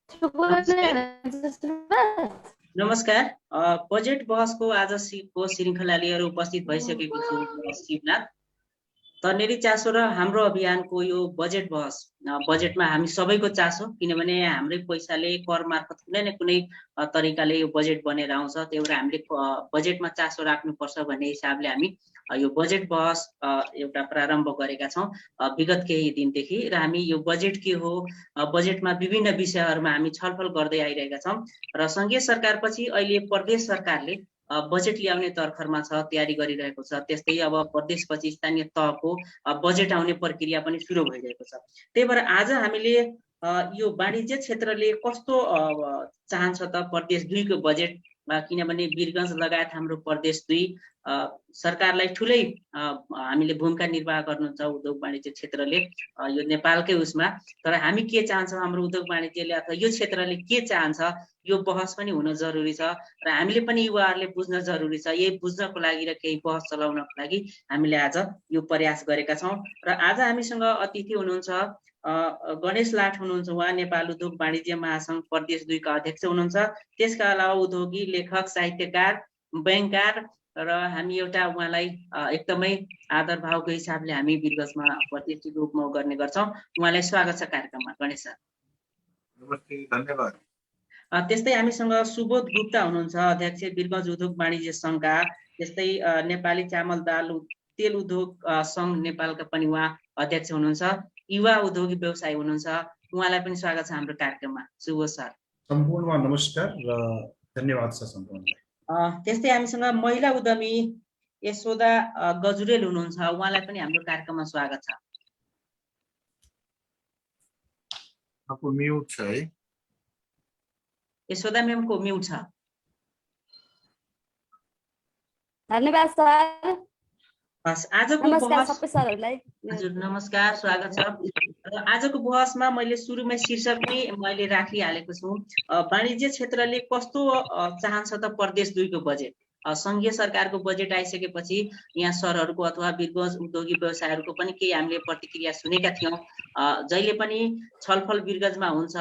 नमस्कार। नमस्कार। बजेट बहसको आजको श्रृङ्खला लिएर उपस्थित भइसकेको छु शिवनाथ। तर्नेरी चासो र हाम्रो अभियानको यो बजेट बहस, बजेटमा हामी सबैको चासो, किनभने हाम्रै पैसाले कर मार्फत कुनै न कुनै तरिकाले यो बजेट बनेर आउँछ। त्यही भएर हामीले बजेटमा चासो राख्नुपर्छ भन्ने हिसाबले हामी यो बजेट बहस एउटा प्रारम्भ गरेका छौँ विगत केही दिनदेखि। र हामी यो बजेट के हो, बजेटमा विभिन्न विषयहरूमा हामी छलफल गर्दै आइरहेका छौँ। र सङ्घीय सरकारपछि अहिले प्रदेश सरकारले बजेट ल्याउने तर्खरमा छ, तयारी गरिरहेको छ। त्यस्तै अब प्रदेशपछि स्थानीय तहको बजेट आउने प्रक्रिया पनि सुरु भइरहेको छ। त्यही भएर आज हामीले यो वाणिज्य क्षेत्रले कस्तो चाहन्छ त प्रदेश 2 को बजेट, किनभने वीरगञ्ज लगायत हाम्रो प्रदेश 2 सरकारलाई ठुलै हामीले भूमिका निर्वाह गर्नुहुन्छ उद्योग वाणिज्य क्षेत्रले यो नेपालकै उसमा। तर हामी के चाहन्छौँ, हाम्रो उद्योग वाणिज्यले अथवा यो क्षेत्रले के चाहन्छ, यो बहस पनि हुन जरुरी छ। र हामीले पनि युवाहरूले बुझ्न जरुरी छ। यही बुझ्नको लागि र केही बहस चलाउनको लागि हामीले आज यो प्रयास गरेका छौँ। र आज हामीसँग अतिथि हुनुहुन्छ गणेश लाट हुनुहुन्छ। उहाँ नेपाल उद्योग वाणिज्य महासङ्घ प्रदेश 2 का अध्यक्ष हुनुहुन्छ। त्यसका अलावा उद्योगी, लेखक, साहित्यकार, बैंककार र हामी एउटा उहाँलाई एकदमै आदर भावको हिसाबले हामी वीरगञ्जमा प्रतिष्ठित रूपमा गर्ने गर्छौँ। उहाँलाई स्वागत छ कार्यक्रममा गणेश सर। नमस्ते, धन्यवाद। त्यस्तै हामीसँग सुबोध गुप्ता हुनुहुन्छ, अध्यक्ष वीरगञ्ज उद्योग वाणिज्य सङ्घका। त्यस्तै नेपाली चामल दाल तेल उद्योग सङ्घ नेपालका पनि उहाँ अध्यक्ष हुनुहुन्छ। युवा उद्योगी व्यवसायी हुनुहुन्छ, उहाँलाई पनि स्वागत छ हाम्रो कार्यक्रममा। सुबोध सर। सम्पूर्णमा नमस्कार र धन्यवाद छ सम्पूर्णलाई। त्यस्तै हामीसँग महिला उद्यमी यशोदा गजुरेल हुनुहुन्छ, उहाँलाई पनि हाम्रो कार्यक्रममा स्वागत छ। आपको म्यूट छ है? यशोदा म्यामको म्युट छ। धन्यवाद सर। आजको बहस सबै सरहरुलाई हजुर नमस्कार, स्वागत छ। आजको बहसमा मैले सुरुमै शीर्षकमै मैले राखिहालेको छु, वाणिज्य क्षेत्रले कस्तो चाहन्छ त प्रदेश 2 को बजेट। सङ्घीय सरकारको बजेट आइसकेपछि यहाँ सरहरूको अथवा वीरगञ्ज उद्योगी व्यवसायहरूको पनि केही हामीले प्रतिक्रिया सुनेका थियौँ। जहिले पनि छलफल वीरगञ्जमा हुन्छ,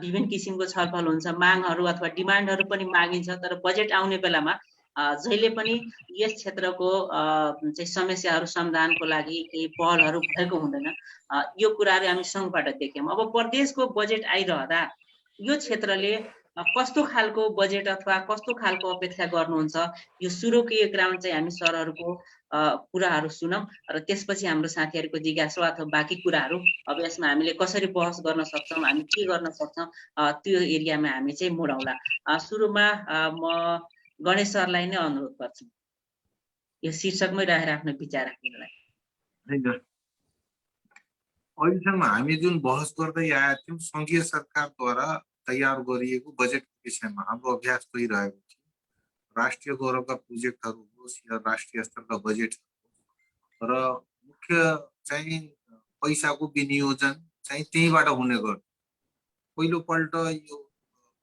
विभिन्न किसिमको छलफल हुन्छ, मागहरू अथवा डिमान्डहरू पनि मागिन्छ। तर बजेट आउने बेलामा जहिले पनि यस क्षेत्रको चाहिँ समस्याहरू समाधानको लागि केही पहलहरू भएको हुँदैन। यो कुराहरू हामी सङ्घबाट देख्यौँ। अब प्रदेशको बजेट आइरहँदा यो क्षेत्रले कस्तो खालको बजेट अथवा कस्तो खालको अपेक्षा गर्नुहुन्छ, यो सुरुको एक राउन्ड चाहिँ हामी सरहरूको कुराहरू सुनौँ र त्यसपछि हाम्रो साथीहरूको जिज्ञासा अथवा बाँकी कुराहरू अब यसमा हामीले कसरी बहस गर्न सक्छौँ, हामी के गर्न सक्छौँ, त्यो एरियामा हामी चाहिँ मोडौँला। सुरुमा म गणेश सरलाई नै अनुरोध गर्छु यो शीर्षकमै रहेर आफ्नो विचार राख्नलाई। अहिलेसम्म हामी जुन बहस गर्दै आएका थियौँ सङ्घीय सरकारद्वारा तयार गरिएको बजेटको विषयमा हाम्रो अभ्यास गरिरहेको थियो। राष्ट्रिय गौरवका प्रोजेक्टहरू होस् या राष्ट्रिय स्तरका बजेट र मुख्य चाहिँ पैसाको विनियोजन चाहिँ त्यहीबाट हुने गर्छ। पहिलोपल्ट यो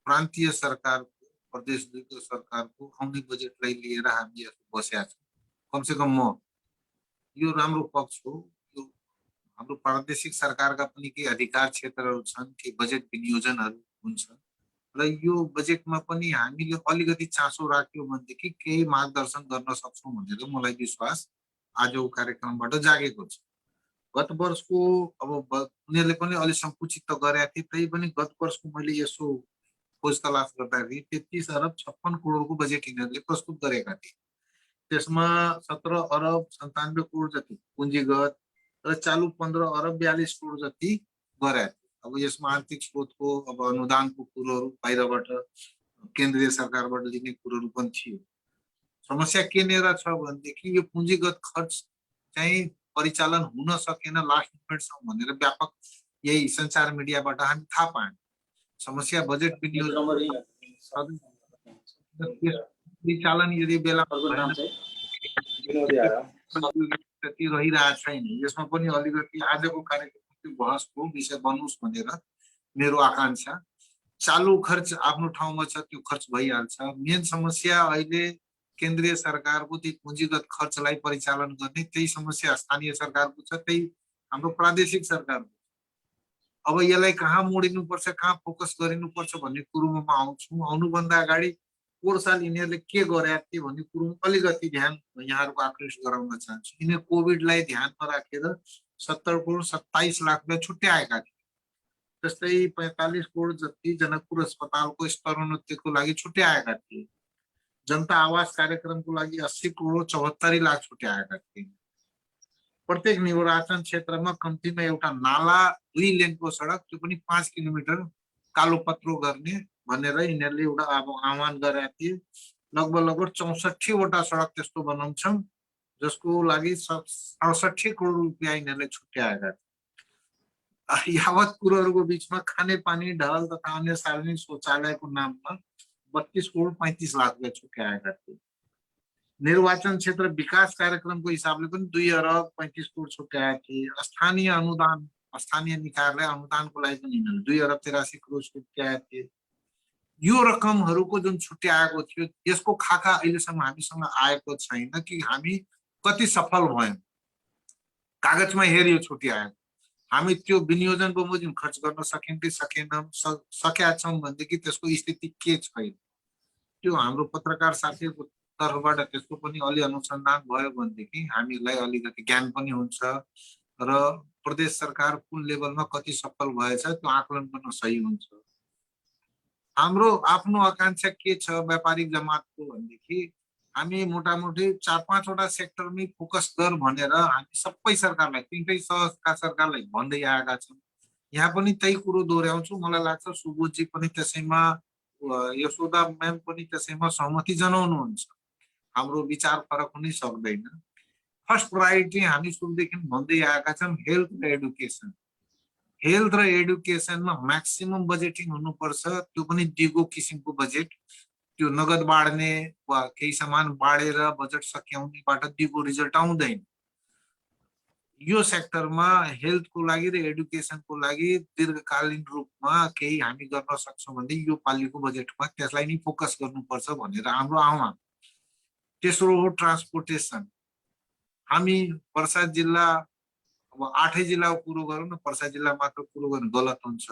प्रान्तीय सरकारको प्रदेश 2 को सरकारको आउने बजेटलाई लिएर हामी यसो बसेका छौँ। कमसेकम म यो राम्रो पक्ष हो। यो हाम्रो प्रादेशिक सरकारका पनि केही अधिकार क्षेत्रहरू छन्, केही बजेट विनियोजनहरू हुन्छ र यो बजेटमा पनि हामीले अलिकति चासो राख्यो भनेदेखि केही मार्गदर्शन गर्न सक्छौँ भनेर मलाई विश्वास आजको कार्यक्रमबाट जागेको छ। गत वर्षको अब उनीहरूले पनि अलि सङ्कुचित त गरेका थिए, तै पनि गत वर्षको मैले यसो खोज तलास गर्दाखेरि 33 अरब 56 करोडको बजेट यिनीहरूले प्रस्तुत गरेका थिए। त्यसमा 17 अरब 97 करोड जति पुँजीगत र चालु 15 अरब 42 करोड जति गरेका थिए। अब यसमा आर्थिक स्रोतको अब अनुदानको कुरोहरू बाहिरबाट केन्द्रीय सरकारबाट लिने कुरोहरू पनि थियो। समस्या केनेर छ भनेदेखि यो पुँजीगत खर्च चाहिँ परिचालन हुन सकेन लास्ट मोमेन्टसम्म भनेर व्यापक यही सञ्चार मिडियाबाट हामी थाहा पायौँ। समस्या बजेट विनियोजन परिचालन यदि बेला रहिरहेको छैन। यसमा पनि अलिकति आजको कार्यक्रमको बहसको विषय बनोस् भनेर मेरो आकांक्षा। चालु खर्च आफ्नो ठाउँमा छ, त्यो खर्च भइहाल्छ। मेन समस्या अहिले केन्द्रीय सरकारको ती पुँजीगत खर्चलाई परिचालन गर्ने त्यही समस्या स्थानीय सरकारको छ, त्यही हाम्रो प्रादेशिक सरकारको। अब यसलाई कहाँ मोडिनुपर्छ, कहाँ फोकस गरिनुपर्छ भन्ने कुरोमा म आउँछु। आउनुभन्दा अगाडि पोहोर साल यिनीहरूले के गरेका थिए भन्ने कुरोमा अलिकति ध्यान यहाँहरूको आकृष्ट गराउन चाहन्छु। यिनीहरू कोभिडलाई ध्यानमा राखेर 70 करोड 27 लाख रुपियाँ छुट्याएका थिए। जस्तै 45 करोड जति जनकपुर अस्पतालको स्तरोन्नतिको लागि छुट्याएका थिए। जनता आवास कार्यक्रमको लागि 80 करोड 74 लाख छुट्याएका थिए। प्रत्येक निर्वाचन क्षेत्रमा कम्तीमा एउटा नाला 2 लेनको सडक, त्यो पनि 5 किलोमिटर कालोपत्रो गर्ने भनेर यिनीहरूले एउटा अब आह्वान गरेका थिए। लगभग 64 वटा सडक त्यस्तो बनाउँछौँ जसको लागि 67 करोड रुपियाँ यिनीहरूले छुट्याएका थिए। यावत कुरोहरूको बीचमा खानेपानी, ढल तथा अन्य सार्वजनिक शौचालयको नाममा 32 करोड 35 लाख रुपियाँ छुट्याएका थिए। निर्वाचन क्षेत्र विकास कार्यक्रमको हिसाबले पनि 2 अरब 35 करोड छुट्याएका थिए। स्थानीय अनुदान, स्थानीय निकायलाई अनुदानको लागि पनि यिनीहरूले 2 अरब 83 करोड छुट्याएका थिए। यो रकमहरूको जुन छुट्याएको थियो यसको खाका अहिलेसम्म हामीसँग आएको छैन कि हामी कति सफल भयौँ। कागजमा हेरियो छुट्याएको, हामी त्यो विनियोजन बमोजिम खर्च गर्न सक्यौँ कि सकेनौँ, सकेका छौँ भनेदेखि त्यसको स्थिति के छैन, त्यो हाम्रो पत्रकार साथीहरूको तर्फबाट त्यसको पनि अलि अनुसन्धान भयो भनेदेखि हामीलाई अलिकति ज्ञान पनि हुन्छ र प्रदेश सरकार कुन लेभलमा कति सफल भएछ त्यो आकलन गर्न सही हुन्छ। हाम्रो आफ्नो आकांक्षा के छ व्यापारिक जमातको भनेदेखि हामी मोटामोटी 4-5 वटा सेक्टरमै फोकस गर भनेर हामी सबै सरकारलाई, 3टै सहका सरकारलाई भन्दै आएका छौँ। यहाँ पनि त्यही कुरो दोहोऱ्याउँछु। मलाई लाग्छ सुबोधजी पनि त्यसैमा, यशोदा म्याम पनि त्यसैमा सहमति जनाउनुहुन्छ। हाम्रो विचार फरक हुनै सक्दैन। फर्स्ट प्रायोरिटी हामी सुरुदेखि भन्दै आएका छौँ हेल्थ र एडुकेसन। हेल्थ र एडुकेसनमा म्याक्सिमम बजेटिङ हुनुपर्छ, त्यो पनि दिगो किसिमको बजेट। त्यो नगद बाड्ने वा केही सामान बाडेर बजेट सकियाउनेबाट दिगो रिजल्ट आउँदैन। यो सेक्टरमा हेल्थको लागि र एडुकेसनको लागि दीर्घकालीन रूपमा केही हामी गर्न सक्छौँ भने यो पालिको बजेटमा त्यसलाई नै फोकस गर्नुपर्छ भनेर हाम्रो आह्वान। तेस्रो हो ट्रान्सपोर्टेसन। हामी पर्सा जिल्ला, अब 8 जिल्लाको कुरो गरौँ न, पर्सा जिल्ला मात्र कुरो गर्नु गलत हुन्छ।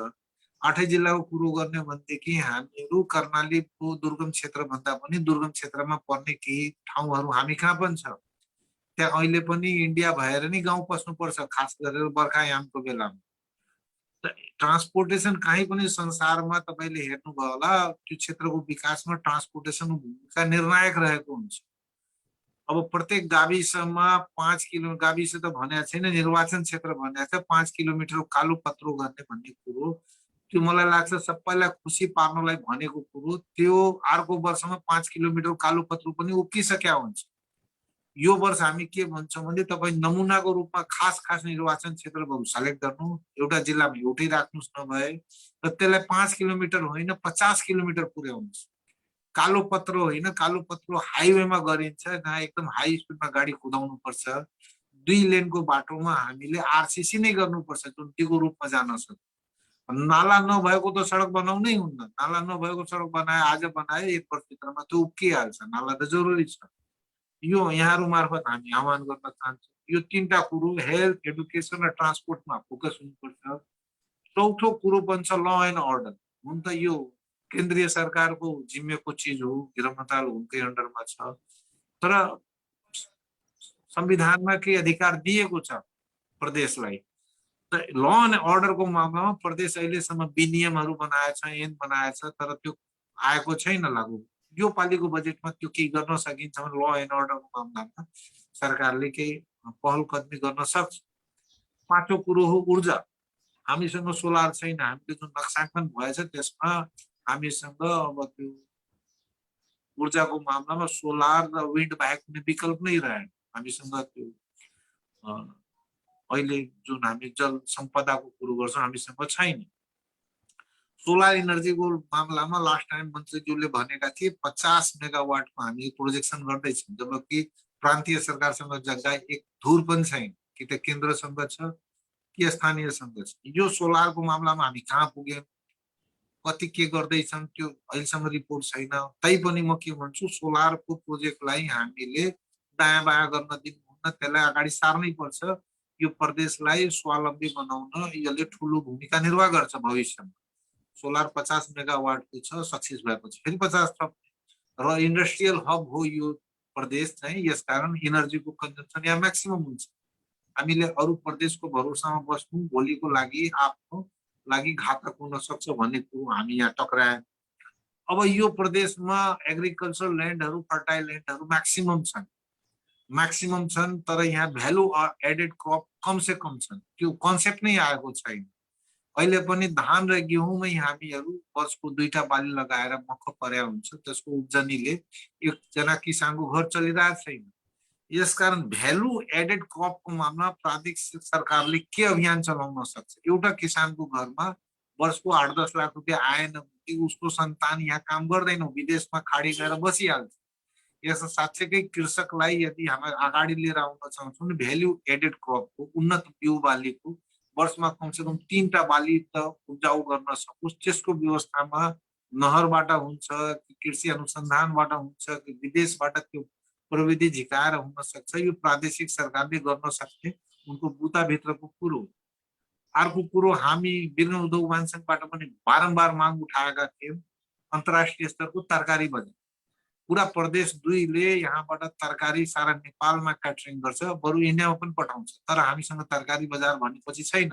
8 जिल्लाको कुरो गर्ने भनेदेखि हामीहरू कर्णालीको दुर्गम क्षेत्र भन्दा पनि दुर्गम क्षेत्रमा पर्ने केही ठाउँहरू हामी कहाँ पनि छ। त्यहाँ अहिले पनि इन्डिया भएर नै गाउँ पस्नुपर्छ, खास गरेर बर्खायामको बेलामा। ट्रान्सपोर्टेसन कहीँ पनि संसारमा तपाईँले हेर्नुभयो होला, त्यो क्षेत्रको विकासमा ट्रान्सपोर्टेसनको भूमिका निर्णायक रहेको हुन्छ। अब प्रत्येक गाविसमा 5 किलो, गाविस त भनेको छैन, निर्वाचन क्षेत्र भनेको छ 5 किलोमिटर कालो पत्रो गर्ने भन्ने कुरो, त्यो मलाई लाग्छ सबैलाई खुसी पार्नलाई भनेको कुरो। त्यो अर्को वर्षमा 5 किलोमिटर कालो पत्रो पनि उकिसक्या हुन्छ। यो वर्ष हामी के भन्छौँ भने तपाईँ नमुनाको रूपमा खास खास निर्वाचन क्षेत्रहरू सेलेक्ट गर्नु, एउटा जिल्लामा एउटै राख्नुहोस् नभए, र त्यसलाई 5 किलोमिटर होइन 50 किलोमिटर पुर्याउनुहोस्। कालो पत्रो होइन, कालो पत्रो हाइवेमा गरिन्छ, जहाँ एकदम हाई स्पिडमा गाडी कुदाउनु पर्छ। 2 लेनको बाटोमा हामीले आरसीसी नै गर्नुपर्छ जुन दिगो रूपमा जान सक्छ। नाला नभएको त सडक बनाउनै हुन्न। नाला नभएको सडक बनाए, आज बनाए 1 वर्षभित्रमा त्यो उक्किहाल्छ। नाला त जरुरी छ। यो यहाँहरू मार्फत हामी आह्वान गर्न चाहन्छौँ। यो 3टा कुरो हेल्थ, एडुकेसन र ट्रान्सपोर्टमा फोकस हुनुपर्छ। चौथो कुरो बन्छ ल एन्ड अर्डर। हुन त यो केन्द्रीय सरकारको जिम्मेको चिज हो, गृह मन्त्रालय उनकै अन्डरमा छ, तर संविधानमा के अधिकार दिएको छ प्रदेशलाई। ल एन्ड अर्डरको मामलामा प्रदेश अहिलेसम्म विनियमहरू बनाएछ, ऐन बनाएछ, तर त्यो आएको छैन लागू। यो पालिको बजेटमा त्यो केही गर्न सकिन्छ भने ल एन्ड अर्डरको मामलामा सरकारले केही पहल कदमी गर्न सक्छ। 5औं कुरो हो ऊर्जा। हामीसँग सोलर छैन। हामीले जुन नक्साङ्कन भएछ त्यसमा हामीसँग अब त्यो ऊर्जाको मामलामा सोलर र विन्ड बाहेक कुनै विकल्प नै रहेन। हामीसँग त्यो अहिले जुन हामी जल सम्पदाको कुरो गर्छौँ हामीसँग छैन। सोलर इनर्जीको मामलामा लास्ट टाइम मन्त्रीज्यूले भनेका थिए 50 मेगावाटको हामी प्रोजेक्सन गर्दैछौँ, जबकि प्रान्तीय सरकारसँग जग्गा एक धुर पनि छैन, कि त केन्द्रसँग छ कि स्थानीयसँग छ। यो सोलरको मामलामा हामी कहाँ पुग्यौँ, कति के गर्दैछौँ त्यो अहिलेसम्म रिपोर्ट छैन। तैपनि म के भन्छु, सोलरको प्रोजेक्टलाई हामीले दायाँ बायाँ गर्न दिनुहुन्न, त्यसलाई अगाडि सार्नै पर्छ। यो प्रदेशलाई स्वावलम्बी बनाउन यसले ठुलो भूमिका निर्वाह गर्छ भविष्यमा। सोलर 50 मेगावाटको छ, सक्सेस भएपछि फेरि 50 थप र इन्डस्ट्रियल हब हो यो प्रदेश चाहिँ, यसकारण एनर्जीको कन्जम्सन यहाँ म्याक्सिमम हुन्छ। हामीले अरू प्रदेशको भरोसामा बस्नु भोलिको लागि आफ्नो लागि घातक हुन सक्छ भन्ने कुरो हामी यहाँ टक्रायौँ। अब यो प्रदेशमा एग्रिकल्चर ल्यान्डहरू, फर्टाइल ल्यान्डहरू म्याक्सिमम छन्, तर यहाँ भ्यालु एडेड क्रप कमसे कम छन्। त्यो कन्सेप्ट नै आएको छैन। अहिले पनि धान र गेहुँमै हामीहरू वर्षको 2टा बाली लगाएर मख पर्या हुन्छ, त्यसको उब्जनीले एकजना किसानको घर चलिरहेको छैन। यसकारण भ्यालु एडेड क्रपको मामला प्रादेशिक सरकारले के अभियान चलाउन सक्छ? एउटा किसानको घरमा वर्षको 8-10 लाख रुपियाँ आएन भने उसको सन्तान यहाँ काम गर्दैन, विदेशमा खाडी गएर बसिहाल्छ। यस साँच्चैकै कृषकलाई यदि हामी अगाडि लिएर आउन चाहन्छौँ भने भ्यालु एडेड क्रपको, उन्नत बिउ बालीको वर्षमा कमसेकम 3टा बाली त उब्जाउ गर्न सकोस्। त्यसको व्यवस्थामा नहरबाट हुन्छ कि कृषि अनुसन्धानबाट हुन्छ कि विदेशबाट त्यो प्रविधि झिकाएर हुन सक्छ। यो प्रादेशिक सरकारले गर्न सक्ने उनको बुताभित्रको कुरो। अर्को कुरो, हामी विभिन्न उद्योग महासंघबाट पनि बारम्बार माग उठाएका थियौँ अन्तर्राष्ट्रिय स्तरको तरकारी बजार। पुरा प्रदेश 2ले यहाँबाट तरकारी सारा नेपालमा क्याटरिङ गर्छ, बरु इन्डियामा पनि पठाउँछ, तर हामीसँग तरकारी बजार भनेपछि छैन।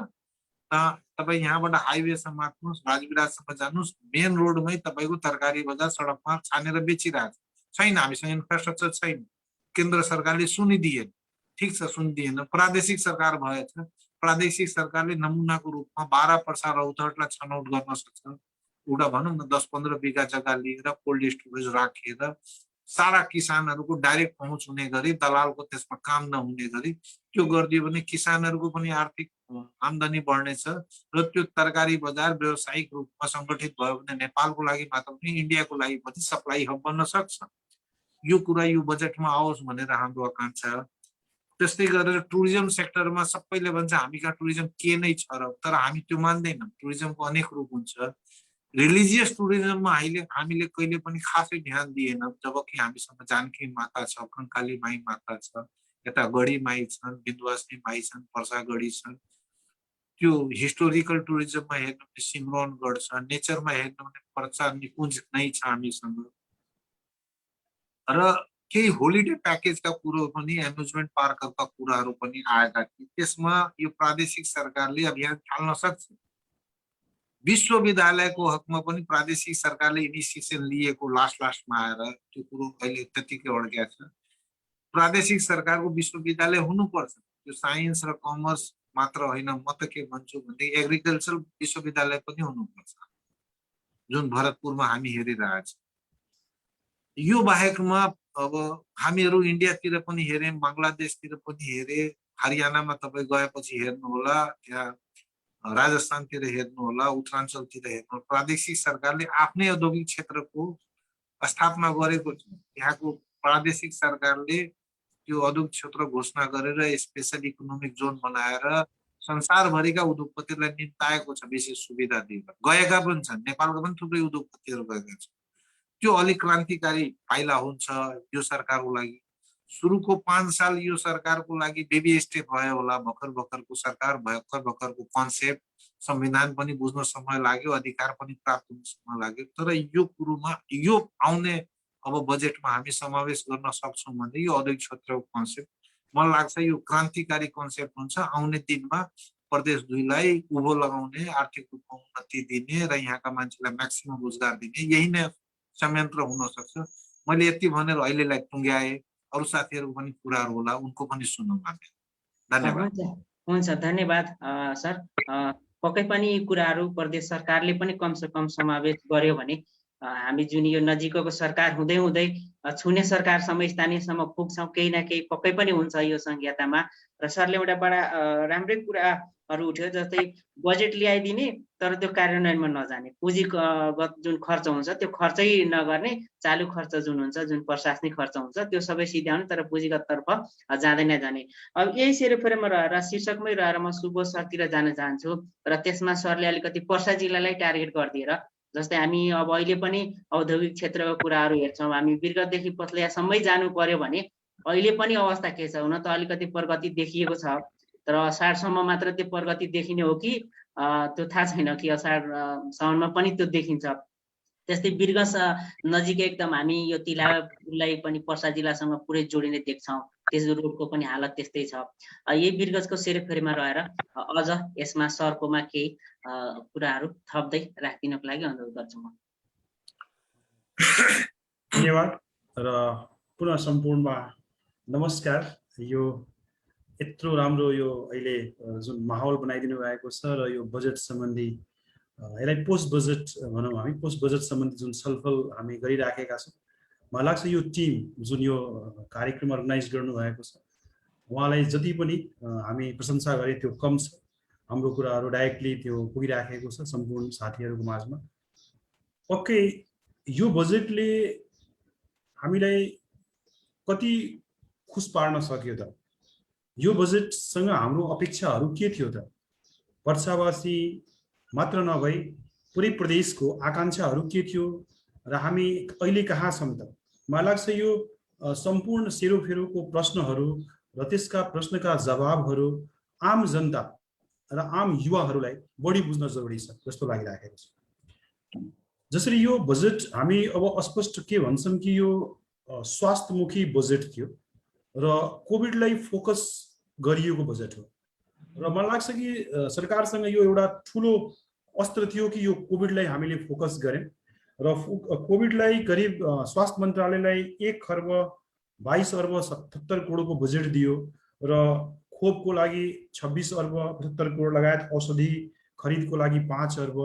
तपाईँ यहाँबाट हाइवेसम्म आउनुहोस्, राजविराजसम्म जानुहोस्, मेन रोडमै तपाईँको तरकारी बजार सडकमा छानेर बेचिरहेको छैन। हामीसँग इन्फ्रास्ट्रक्चर छैन। केन्द्र सरकारले सुनिदिएन, ठिक छ सुनिदिएन, प्रादेशिक सरकार भएछ। प्रादेशिक सरकारले नमुनाको रूपमा 12 पर्सा रौतहटलाई छनौट गर्न सक्छ। एउटा भनौँ न 10-15 बिघा जग्गा लिएर कोल्ड स्टोरेज राखेर सारा किसानहरूको डाइरेक्ट पहुँच हुने गरी, दलालको त्यसमा काम नहुने गरी त्यो गरिदियो भने किसानहरूको पनि आर्थिक आम्दानी बढ्नेछ र त्यो तरकारी बजार व्यावसायिक रूपमा सङ्गठित भयो भने नेपालको लागि मात्र पनि इन्डियाको लागि पनि सप्लाई हब बन्न सक्छ। यो कुरा यो बजेटमा आओस् भनेर हाम्रो आकांक्षा। त्यस्तै गरेर टुरिज्म सेक्टरमा सबैले भन्छ हामी कहाँ टुरिज्म के नै छ र, तर हामी त्यो मान्दैनौँ। टुरिज्मको अनेक रूप हुन्छ। रिलिजियस टुरिज्ममा हामीले कहिले पनि खासै ध्यान दिएनौँ, जबकि हामीसँग जानकी माता छ, कङ्काली माई माता छ, यता गढी माई छन्, विन्ध्यवासिनी माई छन्, पर्सागढी छन्। त्यो हिस्टोरिकल टुरिज्ममा हेर्नु भने सिमरौनगढ छ, नेचरमा हेर्नु भने पर्सा निकुञ्ज नै छ हामीसँग। र केही होलिडे प्याकेजका कुरो पनि, एम्युजमेन्ट पार्कहरूका कुराहरू पनि आएका थिए। त्यसमा यो प्रादेशिक सरकारले अभियान थाल्न सक्छ। विश्वविद्यालयको हकमा पनि प्रादेशिक सरकारले इनिसिएसन लिएको लास्टमा आएर त्यो कुरो अहिले त्यतिकै अड्किया छ। प्रादेशिक सरकारको विश्वविद्यालय हुनुपर्छ। त्यो साइन्स र कमर्स मात्र होइन, म त के भन्छु भने एग्रिकल्चर विश्वविद्यालय पनि हुनुपर्छ, जुन भरतपुरमा हामी हेरिरहेछौँ। यो बाहेकमा अब हामीहरू इन्डियातिर पनि हेर्यौँ, बङ्गलादेशतिर पनि हेरे, हरियाणामा तपाईँ गएपछि हेर्नुहोला, त्यहाँ राजस्थानतिर हेर्नुहोला, उत्तराञ्चलतिर हेर्नु, प्रादेशिक सरकारले आफ्नै औद्योगिक क्षेत्रको स्थापना गरेको छ। यहाँको प्रादेशिक सरकारले त्यो औद्योगिक क्षेत्र घोषणा गरेर स्पेशल इकोनोमिक जोन बनाएर संसारभरिका उद्योगपतिलाई निम्ताएको छ, विशेष सुविधा दिएर। गएका पनि छन्, नेपालका पनि थुप्रै उद्योगपतिहरू गएका छन्। त्यो अलिक क्रान्तिकारी पाइला हुन्छ यो सरकारको लागि। सुरुको 5 साल यो सरकारको लागि बेबी स्टेप भयो होला, भर्खरको सरकार, भर्खरको कन्सेप्ट, संविधान पनि बुझ्न समय लाग्यो, अधिकार पनि प्राप्त हुन समय लाग्यो। तर यो कुरोमा यो आउने अब बजेटमा हामी समावेश गर्न सक्छौँ भने यो औद्योगिक क्षेत्रको कन्सेप्ट मलाई लाग्छ यो क्रान्तिकारी कन्सेप्ट हुन्छ। आउने दिनमा प्रदेश 2लाई उभो लगाउने, आर्थिक रूपमा उन्नति दिने र यहाँका मान्छेलाई म्याक्सिमम रोजगार दिने यही नै संयन्त्र हुन सक्छ। मैले यति भनेर अहिलेलाई टुङ्ग्याए, अरू साथीहरूको पनि कुराहरू होला, उनको पनि सुनौँ हामी। धन्यवाद। हुन्छ, धन्यवाद सर। पक्कै पनि यी कुराहरू प्रदेश सरकारले पनि कमसे कम समावेश गर्यो भने हामी जुन यो नजिकको सरकार हुँदै हुँदै छुने सरकारसम्म, स्थानीयसम्म पुग्छौँ, केही न केही पक्कै पनि हुन्छ यो संहितामा। र सरले एउटा बडा राम्रै कुराहरू उठ्यो, जस्तै बजेट ल्याइदिने तर त्यो कार्यान्वयनमा नजाने, पुँजीगत जुन खर्च हुन्छ त्यो खर्चै नगर्ने, चालु खर्च जुन हुन्छ, जुन प्रशासनिक खर्च हुन्छ त्यो सबै सिध्याउने, तर पुँजीगत तर्फ जाँदै नजाने। अब यही सेरोफेरोमा रहेर शीर्षकमै रहेर म सुबोध सरतिर जान चाहन्छु र त्यसमा सरले अलिकति पर्सा जिल्लालाई टार्गेट गरिदिएर, जस्तै हामी अब अहिले पनि औद्योगिक क्षेत्रको कुराहरू हेर्छौँ, हामी बिर्गतदेखि पथलैयासम्मै जानु पर्यो भने अहिले पनि अवस्था के छ? हुन त अलिकति प्रगति देखिएको छ, तर असारसम्म मात्र त्यो प्रगति देखिने हो कि त्यो थाहा छैन कि असार साउनमा पनि त्यो देखिन्छ। त्यस्तै वीरगंज नजिकै एकदम हामी यो तिलालाई पनि पर्सा जिल्लासँग पुरै जोडिने देख्छौँ। त्यस रोडको पनि हालत त्यस्तै छ। यही वीरगंजको सेरोफेरोमा रहेर अझ यसमा सरकोमा केही कुराहरू थप्दै राखिदिनको लागि अनुरोध गर्छु म। धन्यवाद र पुनः सम्पूर्णमा नमस्कार। यो यत्रो राम्रो यो अहिले जुन माहौल बनाइदिनु भएको छ र यो बजेट सम्बन्धी यसलाई पोस्ट बजेट भनौँ हामी, पोस्ट बजेट सम्बन्धी जुन छलफल हामी गरिराखेका छौँ, मलाई लाग्छ यो टिम जुन यो कार्यक्रम अर्गनाइज गर्नुभएको छ उहाँलाई जति पनि हामी प्रशंसा गरे त्यो कम छ। हाम्रो कुराहरू डाइरेक्टली त्यो पुगिराखेको छ सम्पूर्ण साथीहरूको माझमा। पक्कै यो बजेटले हामीलाई कति खुस पार्न सक्यो त? यो बजेटसँग हाम्रो अपेक्षाहरू के थियो त? पर्सावासी मात्र नभई पुरै प्रदेशको आकांक्षाहरू के थियो र हामी अहिले कहाँ छौँ त? मलाई लाग्छ यो सम्पूर्ण सेरोफेरोको प्रश्नहरू र त्यसका प्रश्नका जवाबहरू आम जनता र आम युवाहरूलाई बढी बुझ्न जरुरी छ जस्तो लागिरहेको छ। जसरी यो बजेट हामी अब अस्पष्ट के भन्छौँ कि यो स्वास्थ्यमुखी बजेट थियो र कोभिडलाई फोकस गरिएको बजेट हो र मलाई लाग्छ कि सरकारसँग यो एउटा ठुलो अस्त्र थियो कि यो कोभिडलाई हामीले फोकस गर्यौं र कोभिडलाई करिब स्वास्थ्य मन्त्रालयलाई 1 खर्ब 22 अर्ब 77 करोडको बजेट दियो र खोपको लागि 26 अर्ब 75 करोड लगायत औषधि खरिदको लागि 5 अर्ब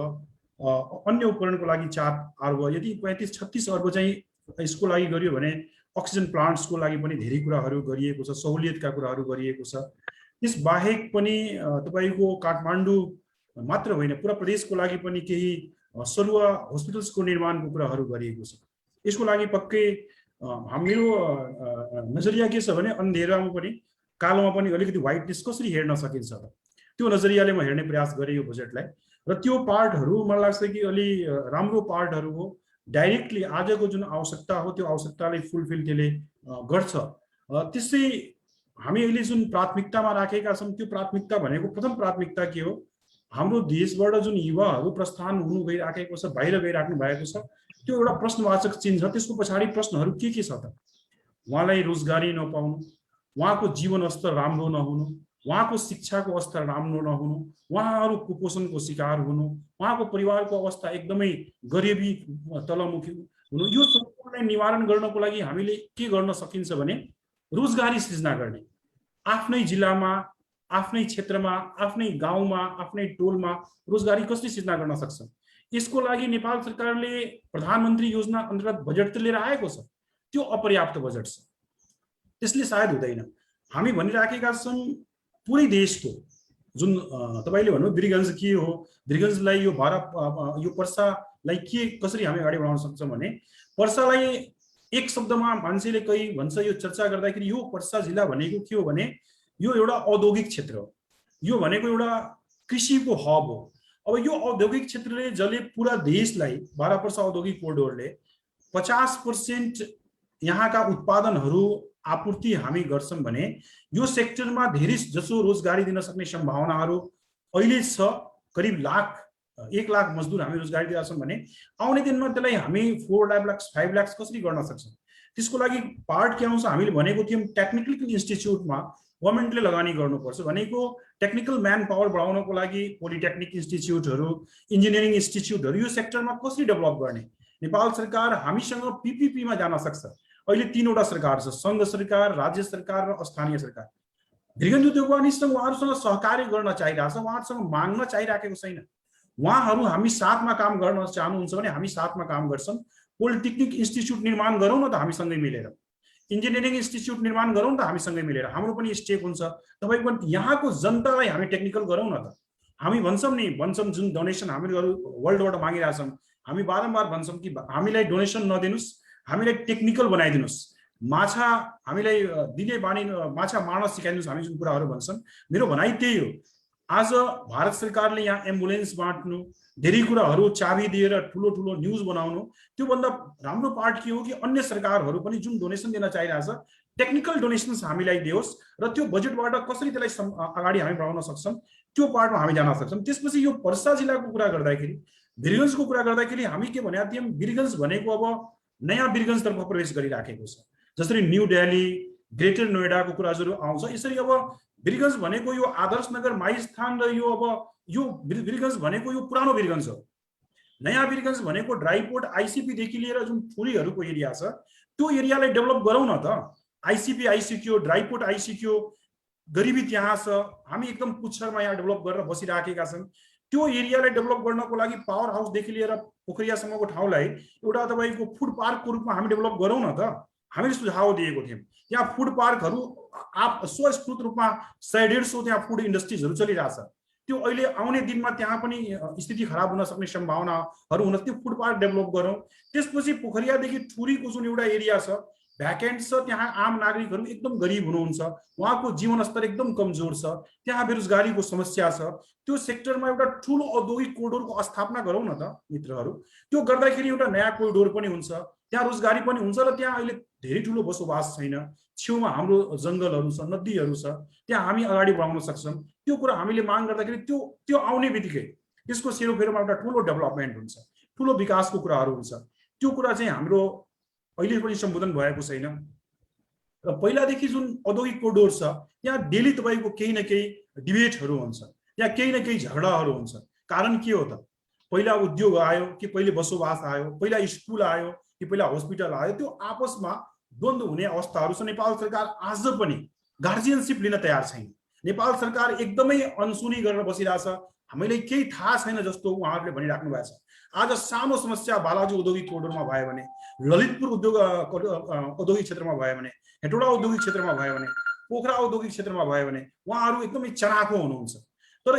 अन्य उपकरणको लागि 4 अर्ब यदि 35-36 अर्ब चाहिँ यसको लागि गरियो भने अक्सिजन प्लान्ट्सको लागि पनि धेरै कुराहरू गरिएको छ, सहुलियतका कुराहरू गरिएको छ। यस बाहेक पनि तपाईको काठमाडौँ मात्र होइन पुरा प्रदेशको लागि पनि केही सरुवा हस्पिटल्सको निर्माणको कुराहरू गरिएको छ। यसको लागि पक्कै हाम्रो नजरिया के छ भने अन्धेरामा पनि कालोमा पनि अलिकति व्हाइटनेस कसरी हेर्न सकिन्छ त त्यो नजरियाले म हेर्ने प्रयास गरे यो बजेटलाई र त्यो पार्टहरू मलाई लाग्छ कि अलि राम्रो पार्टहरू हो। डाइरेक्टली आजको जुन आवश्यकता हो त्यो आवश्यकतालाई फुलफिल त्यसले गर्छ। त्यसै हामी अहिले जुन प्राथमिकतामा राखेका छौँ त्यो प्राथमिकता भनेको प्रथम प्राथमिकता के हो? हाम्रो देशबाट जुन युवाहरू प्रस्थान हुनु गइराखेको छ, बाहिर गइराख्नु भएको छ, त्यो एउटा प्रश्नवाचक चिन्ह छ। त्यसको पछाडि प्रश्नहरू के छ त? उहाँलाई रोजगारी नपाउनु, उहाँको जीवन स्तर राम्रो नहुनु, उहाँको शिक्षाको स्तर राम्रो नहुनु, उहाँहरू कुपोषणको शिकार हुनु, उहाँको परिवारको अवस्था एकदमै गरिबी तलमुखी हुनु, यो सम्पूर्ण निवारण गर्नको लागि हामीले के गर्न सकिन्छ भने रोजगारी सृजना गर्ने। आफ्नै जिल्लामा, आफ्नै क्षेत्रमा, आफ्नै गाउँमा, आफ्नै टोलमा रोजगारी कसरी सृजना गर्न सक्छ? यसको लागि नेपाल सरकारले प्रधानमन्त्री योजना अन्तर्गत बजेट त लिएर आएको छ, त्यो अपर्याप्त बजेट छ। त्यसले सायद हुँदैन। हामी भनिराखेका छौँ पुरै देशको जुन तपाईले भन्नु वीरगंज के हो, वीरगंजलाई यो यो पर्सालाई के कसरी हामी अगाडि बढाउन सक्छौँ भने पर्सालाई एक शब्दमा मान्छेले कही भन्छ यो चर्चा गर्दाखेरि यो पर्सा जिल्ला भनेको के हो भने यो एउटा औद्योगिक क्षेत्र हो, यो भनेको एउटा कृषिको हब हो। अब यो औद्योगिक क्षेत्रले जसले पुरा देशलाई 12 पर्सा औद्योगिक कोरिडोरले 50% यहाँका उत्पादनहरू आपूर्ति हामी गर्छौं भने यो सेक्टरमा धेरै जसो रोजगारी दिन सक्ने सम्भावनाहरू अहिले छ। करिब 1 लाख मजदुर हामी रोजगारी दिएका छौं भने आउने दिनमा त्यसलाई हामी 4 लाख 5 लाख कसरी गर्न सक्छौं? त्यसको लागि पार्ट के आउँछ? हामीले भनेको थियौं टेक्निकल इन्स्टिट्युटमा गभर्नमेन्टले लगानी गर्नुपर्छ भनेको टेक्निकल म्यान पावर बढाउनको लागि पोलिटेक्निक इन्स्टिट्युटहरू, इन्जिनियरिङ इन्स्टिट्युटहरू यो सेक्टरमा कसरी डेभलप गर्ने? नेपाल सरकार हामीसँग पीपीपीमा जान सक्छ। अहिले 3 वटा सरकार छ, संघ सरकार, राज्य सरकार र स्थानीय सरकार। वीरगंज उद्योग वाणिज्यसँग उहाँहरूसँग सहकार्य गर्न चाहिरहेछ, उहाँहरूसँग माग्न चाहिराखेको छैन। उहाँहरू हामी साथमा काम गर्न चाहनुहुन्छ भने हामी साथमा काम गर्छौं। पोलिटेक्निक इन्स्टिट्युट निर्माण गरौँ न त हामीसँगै मिलेर, इन्जिनियरिङ इन्स्टिट्युट निर्माण गरौँ त हामीसँगै मिलेर, हाम्रो पनि स्टेक हुन्छ। तपाईको पनि यहाँको जनतालाई हामी टेक्निकल गरौँ न त। हामी भन्छौं जुन डोनेसन हामीहरू वर्ल्डबाट मागिरहेछौं, हामी बारम्बार भन्छौं कि हामीलाई डोनेसन नदिनुस्, हामीलाई टेक्निकल बनाइदिनुस्, माछा हामीलाई दिने बानी माछा मार्न सिकाइदिनुस्, हामी जुन कुराहरू भन्छौं। मेरो भनाइ त्यही हो। आज भारत सरकारले यहाँ एम्बुलेन्स बाँड्नु, धेरै कुराहरू चाबी दिएर ठुलो ठुलो न्यूज बनाउनु, त्यो भन्दा राम्रो पार्ट के हो कि अन्य सरकारहरू पनि जुन डोनेसन दिन चाहिरहेछ टेक्निकल डोनेसन्स हामीलाई दियोस् र त्यो बजेटबाट कसरी त्यसलाई अगाडि हामी बढाउन सक्छौं त्यो पार्टमा हामी जान सक्छौं। त्यसपछि यो पर्सा जिल्लाको कुरा गर्दाखेरि वीरगञ्जको कुरा गर्दाखेरि हामी के भनेका थियौं, वीरगञ्ज भनेको अब नयाँ वीरगञ्ज तर्फ प्रवेश गरिराखेको छ। जसरी न्यू दिल्ली, ग्रेटर नोएडाको कुराहरु आउँछ, यसरी अब वीरगञ्ज भनेको यो आदर्श नगर, माइस्थान र यो अब यो वीरगञ्ज भनेको यो पुरानो वीरगञ्ज हो। नयाँ वीरगञ्ज भनेको ड्राइपोर्ट आईसीपी देखि लिएर जुन ठुरीहरुको एरिया छ त्यो एरियालाई डेभलप गरौँ न त। आईसीपी आइसिक्यो, ड्राइपोर्ट आइसिक्यो, गरिबी त्यहाँ छ, हामी एकदम पुच्छरमा यहाँ डेभलप गरेर बसिराखेका छौं। त्यो एरियालाई डेभलप गर्नको लागि पावर हाउस देखि लिएर पोखरियासम्मको ठाउँलाई एउटा तपाईको फुड पार्कको रूपमा हामी डेभलप गरौँ न त। हामीले सुझाव दिएको थियौं, त्यहाँ फुड पार्कहरु स्वस्फूर्त रूपमा 100-150 त्यहाँ फुड इन्डस्ट्रीजहरु चलिरहेछ। त्यो अहिले आउने दिनमा त्यहाँ पनि स्थिति खराब हुन सक्ने सम्भावनाहरु हुन, त्यो फुड पार्क डेभलप गरौँ। त्यसपछि पोखरियादेखि ठुरीको जुन एउटा एरिया छ भ्याकेन्ट छ, त्यहाँ आम नागरिकहरु एकदम गरिब हुनुहुन्छ, उहाँको जीवन स्तर एकदम कमजोर छ, त्यहाँ बेरोजगारीको समस्या छ। त्यो सेक्टरमा एउटा ठूलो औद्योगिक कोरिडोरको स्थापना गरौँ न त मित्रहरु। त्यो गर्दाखेरि एउटा नयाँ कोरिडोर पनि हुन्छ, त्यहाँ रोजगारी पनि हुन्छ र त्यहाँ अहिले धेरै ठूलो बसोबास छैन। छेउमा हाम्रो जंगलहरु छ, नदीहरु छ, त्यहाँ हामी अगाडि बढाउन सक्छौं। त्यो कुरा हामीले माग गर्दाखेरि त्यो आउने बित्तिकै त्यसको सेरोफेरोमा एउटा ठूलो डेभलपमेन्ट हुन्छ, ठूलो विकासको कुराहरु हुन्छ। त्यो कुरा चाहिँ हाम्रो अहिले पनि सम्बोधन भएको छैन। र पहिलादेखि जुन औद्योगिक कोरिडोर छ त्यहाँ डेली तपाईको केही न केही डिबेटहरु हुन्छ, त्यहाँ केही न केही झगडाहरु हुन्छ। कारण के हो त? पहिला उद्योग आयो कि पहिले बसोबास आयो, पहिला स्कुल आयो कि पहिला हस्पिटल आयो, त्यो आपसमा द्वन्द्व हुने अवस्थाहरु छ। नेपाल सरकार आज पनि गार्जियनशिप लिन तयार छैन। नेपाल सरकार एकदमै अनसुनी गरेर बसिरहेछ, हामीलाई केही थाहा छैन जस्तो उहाँहरूले भनिराख्नु भएको छ। आज सानो समस्या बालाजु औद्योगिक कोरिडोरमा भयो भने, ललितपुर औद्योगिक क्षेत्रमा भयो भने, हेटौडा औद्योगिक क्षेत्रमा भयो भने, पोखरा औद्योगिक क्षेत्रमा भयो भने उहाँहरू एकदमै चनाखो हुनुहुन्छ। तर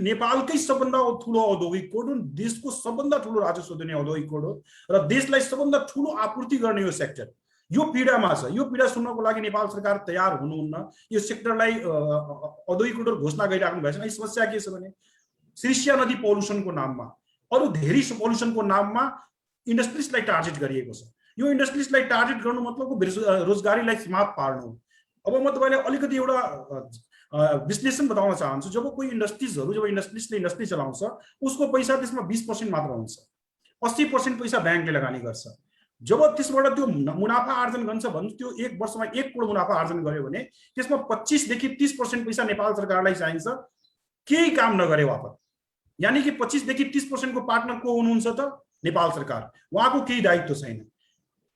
नेपालकै सबभन्दा ठूलो औद्योगिक कोरिडोर, देशको सबभन्दा ठूलो राजस्व दिने औद्योगिक कोरिडोर र देशलाई सबभन्दा ठूलो आपूर्ति गर्ने यो सेक्टर यो पीडामा छ। यो पीडा सुन्नको लागि नेपाल सरकार तयार हुनुहुन्न। यो सेक्टरलाई औद्योगिक कोरिडोर घोषणा गरिराख्नु भएको छ। समस्या के छ भने श्रीस्या नदी पोल्युसनको नाममा, अरु धेरै पोल्युसनको नाममा इन्डस्ट्रीजलाई टार्गेट गरिएको छ। यो इन्डस्ट्रीजलाई टार्गेट गर्नु मतलब रोजगारीलाई समाप्त पार्नु हो। अब म तपाईलाई अलिकति एउटा विश्लेषण बताउन चाहन्छु। जब कोही इन्डस्ट्रीजले इन्डस्ट्री चलाउँछ उसको पैसा त्यसमा 20% मात्र हुन्छ, 80% पैसा ब्याङ्कले लगानी गर्छ। जब त्यसबाट त्यो मुनाफा आर्जन गर्छ भने त्यो एक वर्षमा 1 करोड मुनाफा आर्जन गर्यो भने त्यसमा 25 देखि 30% पैसा नेपाल सरकारलाई चाहिन्छ, केही काम नगरे वापत। यानी कि 25 देखि 30% को पार्टनर को हुनुहुन्छ त? नेपाल सरकार, उहाँको केही दायित्व छैन।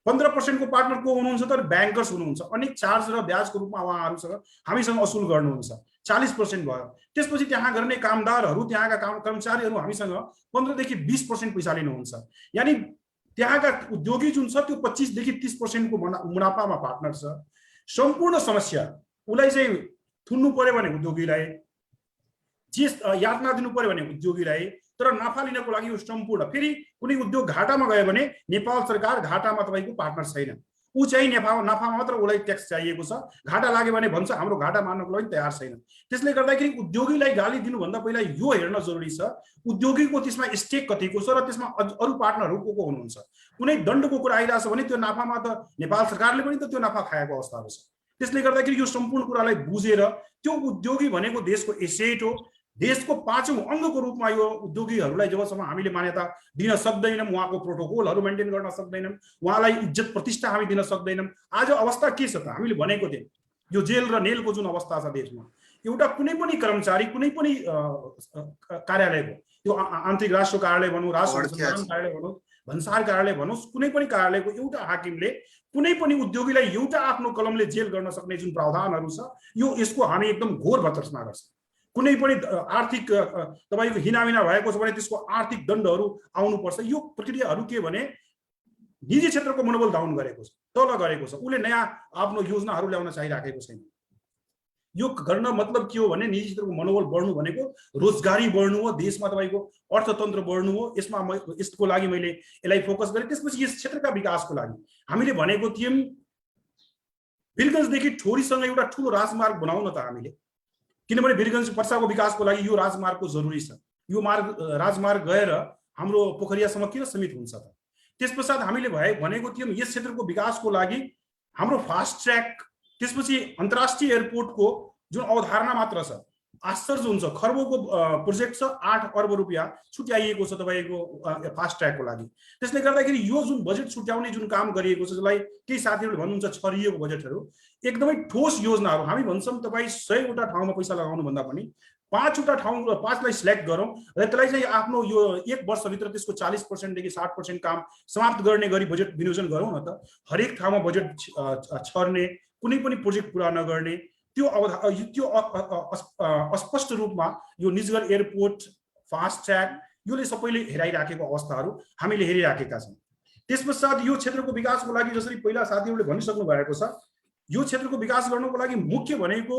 15% को पार्टनर को हुनुहुन्छ त? ब्याङ्कर्स हुनुहुन्छ। अनेक चार्ज र ब्याजको रूपमा उहाँहरूसँग हामीसँग असुल गर्नुहुन्छ, 40% भयो। त्यसपछि त्यहाँ गर्ने कामदारहरू, त्यहाँका कर्मचारीहरू हामीसँग 15 देखि 20% पैसा लिनुहुन्छ। यानी त्यहाँका उद्योगी जुन छ त्यो 25 देखि 30% को मुनाफामा पार्टनर छ। सम्पूर्ण समस्या उलाई चाहिँ थुन्नु पर्यो भने उद्योगीलाई, जे यातना दिनु पर्यो भने उद्योगीलाई, तर नाफा लिनको लागि यो सम्पूर्ण। फेरि कुनै उद्योग घाटामा गयो भने नेपाल सरकार घाटामा तपाईको पार्टनर छैन, उ चाहिँ नाफा मात्र उलाई ट्याक्स चाहिएको छ। घाटा लाग्यो भने भन्छ हाम्रो घाटा मान्नको लागि तयार छैन। त्यसले गर्दाखेरि उद्योगीलाई गाली दिनु भन्दा पहिला यो हेर्न जरुरी छ उद्योगीको त्यसमा स्टेक कतिको छ र त्यसमा अरु पार्टनरहरु को हुनुहुन्छ। कुनै दण्डको कुरा आइराछ भने त्यो नाफामा त नेपाल सरकारले पनि त त्यो नाफा खाएको अवस्थाहरु छ। त्यसले गर्दाखेरि यो सम्पूर्ण कुरालाई बुझेर त्यो उद्योगी भनेको देशको एसेट हो, देशको पाँचौं अङ्गको रूपमा यो उद्योगीहरूलाई जबसम्म हामीले मान्यता दिन सक्दैनौं, उहाँको प्रोटोकलहरू मेन्टेन गर्न सक्दैनौं, उहाँलाई इज्जत प्रतिष्ठा हामी दिन सक्दैनौं। आज अवस्था के छ त? हामीले भनेको थियौं यो जेल र नेलको जुन अवस्था छ देशमा, एउटा कुनै पनि कर्मचारी, कुनै पनि कार्यालयको, त्यो आन्तरिक राष्ट्र कार्यालय भनौँ, राष्ट्र अनुसन्धान कार्यालय भनौँ, भन्सार कार्यालय भनौँ, कुनै पनि कार्यालयको एउटा हाकिमले कुनै पनि उद्योगीलाई एउटा आफ्नो कलमले जेल गर्न सक्ने जुन प्रावधानहरू छ यो यसको हामी एकदम घोर भर्त्सना गर्छौं। कुनै पनि आर्थिक तपाईको हिनामिना भएको छ भने त्यसको आर्थिक दण्डहरू आउनुपर्छ। यो प्रक्रियाहरू के भने निजी क्षेत्रको मनोबल डाउन गरेको छ, तल गरेको छ। उले नयाँ आफ्नो योजनाहरू ल्याउन चाहिराखेको छैन। यो गर्न मतलब के हो भने निजी क्षेत्रको मनोबल बढ्नु भनेको रोजगारी बढ्नु हो, देशमा तपाईको अर्थतन्त्र बढ्नु हो। यसको लागि मैले यसलाई फोकस गरे। त्यसपछि यस क्षेत्रका विकासको लागि हामीले भनेको थियौं वीरगञ्जदेखि ठोरीसँग एउटा ठूलो राजमार्ग बनाउन त हामीले, किनभने वीरगञ्ज पर्साको विकासको लागि यो राजमार्गको जरुरी छ। यो राजमार्ग गएर हाम्रो पोखरियासम्म किन सीमित हुन्छ त? त्यसपश्चात हामीले भनेको थियौं यस क्षेत्रको विकासको लागि हाम्रो फास्ट ट्र्याक त्यसपछि अन्तर्राष्ट्रिय एयरपोर्टको जुन अवधारणा मात्र छ, आश्चर्य हुन्छ। खर्बौँको प्रोजेक्ट छ, 8 अर्ब रुपियाँ छुट्याइएको छ तपाईँको फास्ट ट्र्याकको लागि। त्यसले गर्दाखेरि यो जुन बजेट छुट्याउने जुन काम गरिएको छ, जसलाई केही साथीहरूले भन्नुहुन्छ छरिएको बजेटहरू, एकदमै ठोस योजनाहरू। हामी भन्छौँ तपाईँ 100वटा ठाउँमा पैसा लगाउनु भन्दा पनि 5वटा ठाउँ 5लाई सिलेक्ट गरौँ र त्यसलाई चाहिँ आफ्नो यो 1 वर्षभित्र त्यसको 40% देखि 60% काम समाप्त गर्ने गरी बजेट विनियोजन गरौँ न त। हरेक ठाउँमा बजेट छर्ने, कुनै पनि प्रोजेक्ट पुरा नगर्ने, त्यो अस्पष्ट रूपमा यो निजगढ एयरपोर्ट, फास्ट ट्र्याक, योले सबैले हेराइराखेको अवस्थाहरू हामीले हेरिराखेका छौँ। त्यसपश्चात यो क्षेत्रको विकासको लागि जसरी पहिला साथीहरूले भनिसक्नु भएको छ, यो क्षेत्रको विकास गर्नको लागि मुख्य भनेको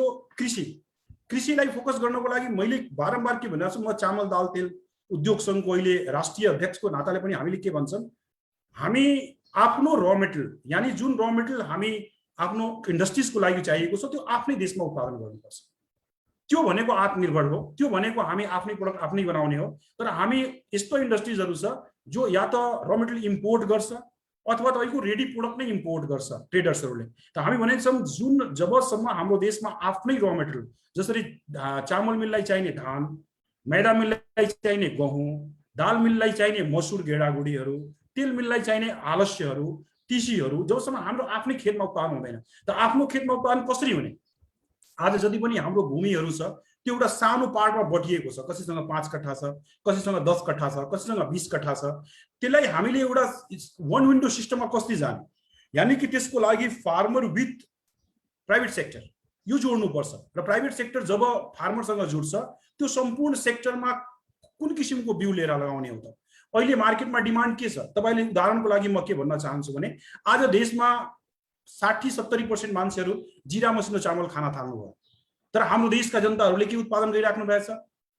कृषिलाई फोकस गर्नको लागि मैले बारम्बार के भनिरहेको छु, म चामल दाल तेल उद्योग सङ्घको अहिले राष्ट्रिय अध्यक्षको नाताले पनि हामीले के भन्छौँ, हामी आफ्नो र मेटेरियल, यानी जुन र मेटेरियल हामी आफ्नो इन्डस्ट्रिजको लागि चाहिएको छ त्यो आफ्नै देशमा उत्पादन गर्नुपर्छ। त्यो भनेको आत्मनिर्भर हो, त्यो भनेको हामी आफ्नै प्रोडक्ट आफ्नै बनाउने हो। तर हामी यस्तो इन्डस्ट्रिजहरू छ जो या त र मेटेरियल इम्पोर्ट गर्छ अथवा तपाईँको रेडी प्रोडक्ट नै इम्पोर्ट गर्छ ट्रेडर्सहरूले। त हामी भनेको छौँ जुन जबसम्म हाम्रो देशमा आफ्नै र मेटेरियल, जसरी चामल मिललाई चाहिने धान, मैदा मिललाई चाहिने गहुँ, दाल मिललाई चाहिने मसुर गेडागुडीहरू, तेल मिललाई चाहिने आलस्यहरू, टिसीहरू, जबसम्म हाम्रो आफ्नै खेतमा उत्पादन हुँदैन। त आफ्नो खेतमा उत्पादन कसरी हुने? आज जति पनि हाम्रो भूमिहरू छ त्यो एउटा सानो पार्टमा बटिएको छ। कसैसँग 5 कट्ठा छ, कसैसँग 10 कट्ठा छ, कसैसँग 20 कट्ठा छ। त्यसलाई हामीले एउटा वन विन्डो सिस्टममा कसरी जाने, यानी कि त्यसको लागि फार्मर विथ प्राइभेट सेक्टर यो जोड्नुपर्छ। र प्राइभेट सेक्टर जब फार्मरसँग जुड्छ, त्यो सम्पूर्ण सेक्टरमा कुन किसिमको बिउ लिएर लगाउने हो त? अहिले मार्केटमा डिमान्ड के छ? तपाईँले उदाहरणको लागि म के भन्न चाहन्छु भने, आज देशमा 60-70% मान्छेहरू जिरा मसिनो चामल खान थाल्नुभयो। तर हाम्रो देशका जनताहरूले के उत्पादन गरिराख्नु भएको छ?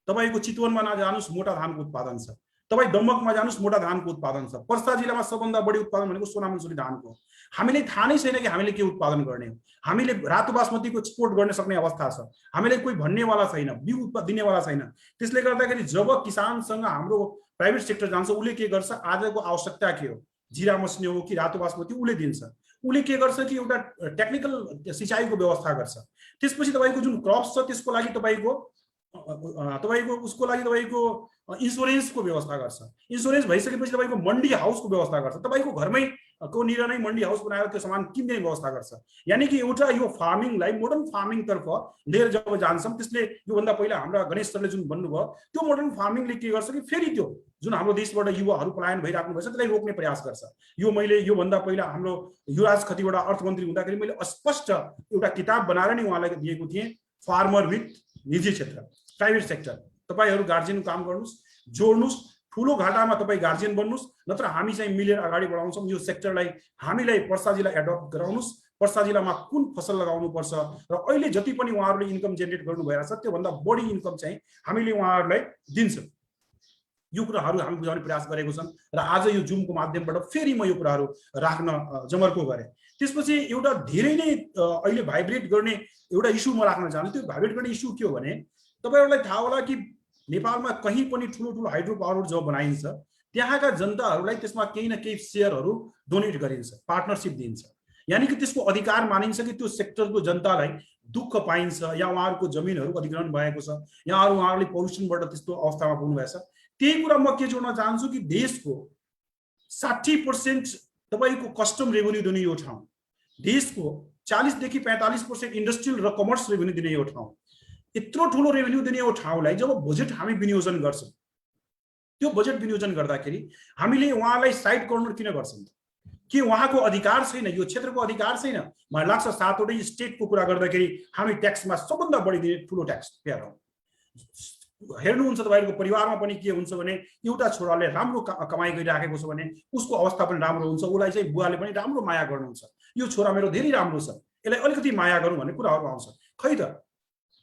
तपाईँको चितवनमा नजानुस् मोटा धानको उत्पादन छ, तपाईँ दमकमा जानुस् मोटा धानको उत्पादन छ, पर्सा जिल्लामा सबभन्दा बढी उत्पादन भनेको सोनामसुरी धानको हो। हामीले थाहा नै छैन कि हामीले के उत्पादन गर्ने हो। हामीले रातो बासमतीको एक्सपोर्ट गर्न सक्ने अवस्था छ, हामीले कोही भन्नेवाला छैन, बिउ दिनेवाला छैन। त्यसले गर्दाखेरि जब किसानसँग हाम्रो प्राइभेट सेक्टर जान्छ, उसले के गर्छ, आजको आवश्यकता के हो, जिरा मसिनो हो कि रातो बासमती, उसले दिन्छ। उसले के गर्छ कि एउटा टेक्निकल सिँचाइको व्यवस्था गर्छ। त्यसपछि तपाईँको जुन क्रप्स छ त्यसको लागि तपाईँको उसको लागि तपाईँको इन्सुरेन्सको व्यवस्था गर्छ। इन्सुरेन्स भइसकेपछि तपाईँको मन्डी हाउसको व्यवस्था गर्छ। तपाईँको घरमै कोनिर नै मन्डी हाउस बनाएर त्यो सामान किन्ने व्यवस्था गर्छ। यानी कि एउटा यो फार्मिङलाई मोडर्न फार्मिङतर्फ लिएर जब जान्छौँ, त्यसले योभन्दा पहिला हाम्रा गणेश सरले जुन भन्नुभयो, त्यो मोडर्न फार्मिङले के गर्छ कि फेरि त्यो जुन हाम्रो देशबाट युवाहरू पलायन भइराख्नु भएछ त्यसलाई रोक्ने प्रयास गर्छ। यो मैले योभन्दा पहिला हाम्रो युवराज खतिवडा अर्थमन्त्री हुँदाखेरि मैले स्पष्ट एउटा किताब बनाएर नै उहाँलाई दिएको थिएँ, फार्मर विथ निजी क्षेत्र, प्राइभेट सेक्टर। तपाईँहरू गार्जियन काम गर्नुहोस्, जोड्नुहोस्, ठुलो घाटामा तपाईँ गार्जियन बन्नुहोस्, नत्र हामी चाहिँ मिलेर अगाडि बढाउँछौँ। यो सेक्टरलाई हामीलाई पर्सा जिल्ला एडप्ट गराउनुहोस्, पर्सा जिल्लामा कुन फसल लगाउनुपर्छ र अहिले जति पनि उहाँहरूले इन्कम जेनेरेट गर्नु भइरहेछ त्योभन्दा बढी इन्कम चाहिँ हामीले उहाँहरूलाई दिन्छौँ। यो कुराहरू हामी बुझाउने प्रयास गरेको छौँ र आज यो जुमको माध्यमबाट फेरि म यो कुराहरू राख्न जमर्को गरेँ। त्यसपछि एउटा धेरै नै अहिले भाइब्रेट गर्ने एउटा इस्यु म राख्न चाहन्छु। त्यो भाइब्रेट गर्ने इस्यु के हो भने, तपाईँहरूलाई थाहा होला कि नेपालमा कहीँ पनि ठुलो ठुलो हाइड्रो पावर जब बनाइन्छ, त्यहाँका जनताहरूलाई त्यसमा केही न केही सेयरहरू डोनेट गरिन्छ, पार्टनरसिप दिन्छ। यानी कि त्यसको अधिकार मानिन्छ कि त्यो सेक्टरको जनतालाई दुःख पाइन्छ, या उहाँहरूको जमिनहरू अधिग्रहण भएको छ, या उहाँहरूले पल्युसनबाट त्यस्तो अवस्थामा पुग्नु भएछ। त्यही कुरा म के जोड्न चाहन्छु कि देशको 60% तपाईँको कस्टम रेभेन्यू दिने यो ठाउँ, देशको 40 देखि 45% इन्डस्ट्रियल र कमर्स रेभेन्यू दिने यो ठाउँ, यत्रो ठुलो रेभेन्यू दिने यो ठाउँलाई जब बजेट हामी विनियोजन गर्छौँ, त्यो बजेट विनियोजन गर्दाखेरि हामीले उहाँलाई साइड कर्नर किन गर्छौँ? के उहाँको अधिकार छैन? यो क्षेत्रको अधिकार छैन? मलाई लाग्छ 7वटै स्टेटको कुरा गर्दाखेरि हामी ट्याक्समा सबभन्दा बढी दिने ठुलो ट्याक्स पेयर हौँ। हेर्नुहुन्छ तपाईँहरूको परिवारमा पनि के हुन्छ भने, एउटा छोराले राम्रो कमाइ गरिराखेको छ भने उसको अवस्था पनि राम्रो हुन्छ, उसलाई चाहिँ बुवाले पनि राम्रो माया गर्नुहुन्छ, यो छोरा मेरो धेरै राम्रो छ, यसलाई अलिकति माया गरौँ भन्ने कुराहरू आउँछ। खै त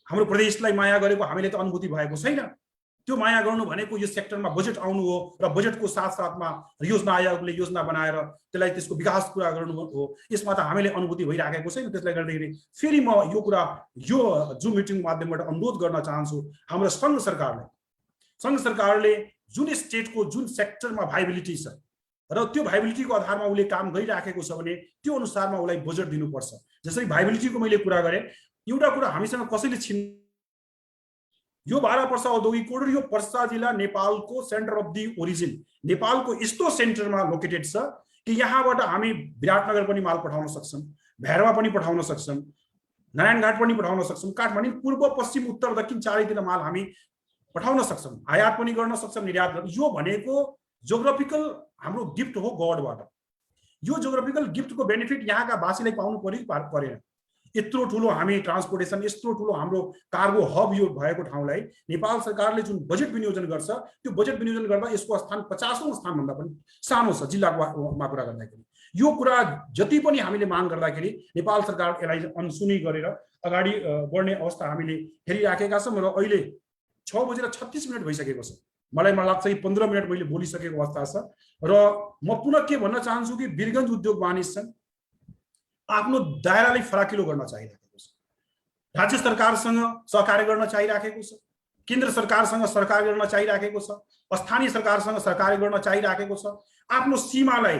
हाम्रो प्रदेशलाई माया गरेको हामीले त अनुभूति भएको छैन। त्यो माया गर्नु भनेको यो सेक्टरमा बजेट आउनु हो र बजेटको साथसाथमा योजना आयोगले योजना बनाएर त्यसलाई त्यसको विकास पुरा गर्नु हो। यसमा त हामीले अनुभूति भइराखेको छैन। त्यसले गर्दाखेरि फेरि म यो कुरा यो जुम मिटिङको माध्यमबाट अनुरोध गर्न चाहन्छु हाम्रो सङ्घ सरकारले जुन स्टेटको जुन सेक्टरमा भाइबिलिटी छ, र त्यो भाइबिलिटीको आधारमा उसले काम गरिराखेको छ भने त्यो अनुसारमा उसलाई बजेट दिनुपर्छ। जसरी भाइबिलिटीको मैले कुरा गरेँ, एउटा कुरा हामीसँग कसैले छिन्, यो 12 पर्सा औद्योगिक कोरिडोर यो पर्सा जिल्ला नेपालको सेन्टर अफ दि ओरिजिन, नेपालको यस्तो सेन्टरमा लोकेटेड छ कि यहाँबाट हामी विराटनगर पनि माल पठाउन सक्छौँ, भैरवा पनि पठाउन सक्छौँ, नारायणघाट पनि पठाउन सक्छौँ, काठमाडौँ पूर्व पश्चिम उत्तर दक्षिण चारैतिर माल हामी पठाउन सक्छौँ, आयात पनि गर्न सक्छौँ, निर्यात गर्न। यो भनेको जोग्राफिकल हाम्रो गिफ्ट हो गडबाट। यो जोग्राफिकल गिफ्टको बेनिफिट यहाँका वासीलाई पाउनु परेन। यत्रो ठुलो हामी ट्रान्सपोर्टेसन, यत्रो ठुलो हाम्रो कार्गो हब यो भएको ठाउँलाई नेपाल सरकारले जुन बजेट विनियोजन गर्छ, त्यो बजेट विनियोजन गर्दा यसको स्थान 50औं स्थानभन्दा पनि सानो छ जिल्लामा कुरा गर्दाखेरि। यो कुरा जति पनि हामीले माग गर्दाखेरि नेपाल सरकार यसलाई अनसुनी गरेर अगाडि बढ्ने अवस्था हामीले हेरिराखेका छौँ। र अहिले 6:36 भइसकेको छ। मलाई लाग्छ कि 15 मिनट मैले बोलिसकेको अवस्था छ। र म पुनः के भन्न चाहन्छु कि वीरगञ्ज उद्योग वाणिज्य संघ आफ्नो दायरालाई फराकिलो गर्न चाहिरहेको छ। राज्य सरकारसँग सहकार्य गर्न चाहिरहेको छ, केन्द्र सरकारसँग सहकार्य गर्न चाहिरहेको छ, स्थानीय सरकारसँग सहकार्य गर्न चाहिरहेको छ, आफ्नो सीमालाई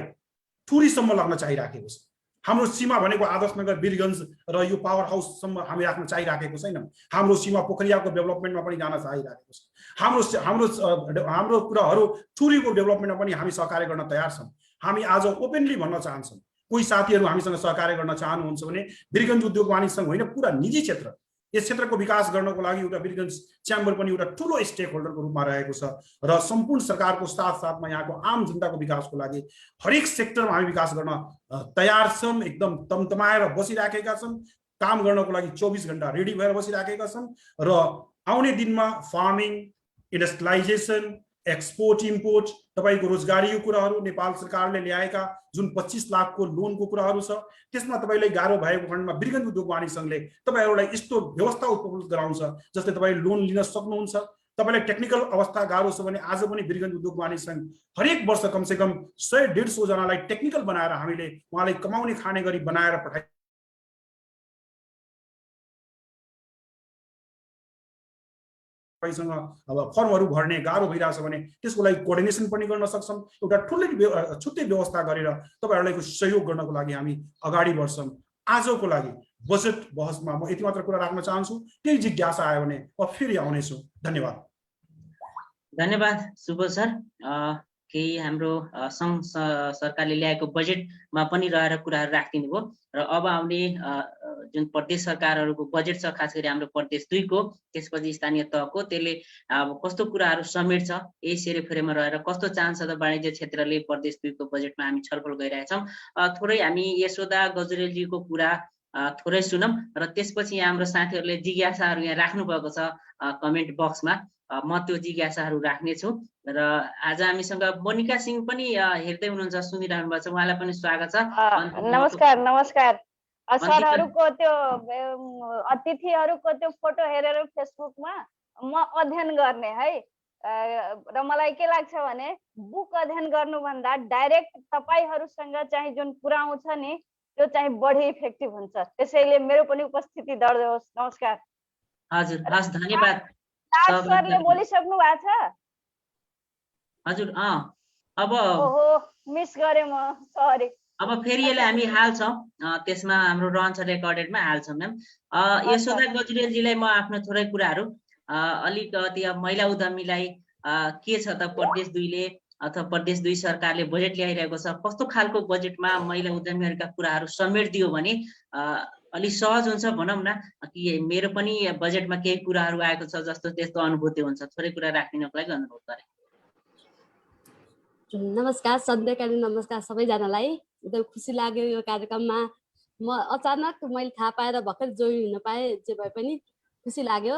ठुरीसम्म लाग्न चाहिरहेको छ। हाम्रो सीमा भनेको आदर्शनगर, वीरगञ्ज र यो पावर हाउससम्म हामी राख्न चाहिरहेको छैनौँ। हाम्रो सीमा पोखरियाको डेभलपमेन्टमा पनि जान चाहिरहेको छ। हाम्रो कुराहरू ठुरीको डेभलपमेन्टमा पनि हामी सहकार्य गर्न तयार छौँ। हामी आज ओपनली भन्न चाहन्छौँ, कोही साथीहरू हामीसँग सहकार्य गर्न चाहनुहुन्छ भने वीरगञ्ज उद्योग वाणिज्य संघ होइन, पुरा निजी क्षेत्र, यस क्षेत्रको विकास गर्नको लागि एउटा वीरगञ्ज च्याम्बर पनि एउटा ठुलो स्टेक होल्डरको रूपमा रहेको छ। र सम्पूर्ण सरकारको साथसाथमा यहाँको आम जनताको विकासको लागि हरेक सेक्टरमा हामी विकास गर्न तयार छौँ। एकदम तमतमाएर बसिराखेका छौँ, काम गर्नको लागि 24 घण्टा रेडी भएर बसिराखेका छौँ। र आउने दिनमा फार्मिङ, इन्डस्ट्रियलाइजेसन, एक्सपोर्ट इम्पोर्ट, तपाईँको रोजगारीको कुराहरू, नेपाल सरकारले ल्याएका जुन 25 लाखको लोनको कुराहरू छ, त्यसमा तपाईँलाई गाह्रो भएको खण्डमा वीरगञ्ज उद्योग वाणिज्य संघले तपाईँहरूलाई यस्तो व्यवस्था उपलब्ध गराउँछ जस्तै तपाईँ लोन लिन सक्नुहुन्छ। तपाईँलाई टेक्निकल अवस्था गाह्रो छ भने आज पनि वीरगञ्ज उद्योग वाणिज्य संघ हरेक वर्ष कमसेकम 100-150 जनालाई टेक्निकल बनाएर हामीले उहाँलाई कमाउने खाने गरी बनाएर पठाइ तपाईँसँग अब फर्महरू भर्ने गाह्रो भइरहेछ भने त्यसको लागि कोअर्डिनेसन पनि गर्न सक्छौँ। एउटा ठुलै छुट्टै व्यवस्था गरेर तपाईँहरूलाई सहयोग गर्नको लागि हामी अगाडि बढ्छौँ। आजको लागि बजेट बहसमा म यति मात्र कुरा राख्न चाहन्छु। केही जिज्ञासा आयो भने म फेरि आउनेछु। धन्यवाद। धन्यवाद सुबोध सर। केही हाम्रो सङ्घ सरकारले ल्याएको बजेटमा पनि रहेर कुराहरू राखिदिनु भयो। र अब आउने जुन प्रदेश सरकारहरूको बजेट छ, खास गरी हाम्रो प्रदेश 2 को, त्यसपछि स्थानीय तहको, त्यसले अब कस्तो कुराहरू समेट्छ, यही सेरोफेरोमा रहेर कस्तो चाहन्छ त वाणिज्य क्षेत्रले प्रदेश 2 को बजेटमा हामी छलफल गरिरहेछौँ। थोरै हामी यशोदा गजुरेलजीको कुरा थोरै सुनौँ र त्यसपछि हाम्रो साथीहरूले जिज्ञासाहरू यहाँ राख्नु भएको छ कमेन्ट बक्समा, म त्यो जिज्ञासाहरू राख्नेछु। र आज हामीसँग मोनिका सिंह पनि हेर्दै हुनुहुन्छ, सुनिरहनु भएको छ, उहाँलाई पनि स्वागत छ। नमस्कार। नमस्कार सरहरूको त्यो अतिथिहरूको त्यो फोटो हेरेर फेसबुकमा म अध्ययन गर्ने है। र मलाई के लाग्छ भने बुक अध्ययन गर्नुभन्दा डाइरेक्ट तपाईहरूसँग चाहिँ जुन कुरा आउँछ नि त्यो चाहिँ बढी इफेक्टिभ हुन्छ। त्यसैले मेरो पनि उपस्थिति दर्ज होस्। नमस्कार। हजुर, हस्, धन्यवाद। सरले बोलिसक्नु भएको छ? हजुर, अब ओहो मिस गरे म, सरी। अब फेरि यसलाई हामी हाल्छौँ, त्यसमा हाम्रो रहन्छ रेकर्डेडमा हाल्छौँ म्याम। यशोदा गजुरेलजीलाई म आफ्नो थोरै कुराहरू अलिकति अब महिला उद्यमीलाई के छ त प्रदेश 2 ले अथवा प्रदेश 2 सरकारले बजेट ल्याइरहेको छ, कस्तो खालको बजेटमा महिला उद्यमीहरूका कुराहरू समेटिदियो भने अलि सहज हुन्छ भनौँ न, कि मेरो पनि बजेटमा केही कुराहरू आएको छ जस्तो त्यस्तो अनुभूति हुन्छ। थोरै कुरा राखिदिनको लागि अनुरोध गरेँ। नमस्कार, सन्ध्याकालीन नमस्कार सबैजनालाई। एकदम खुसी लाग्यो यो कार्यक्रममा। म अचानक मैले थाहा पाएर भर्खर जोइन हुन पाएँ, जे भए पनि खुसी लाग्यो।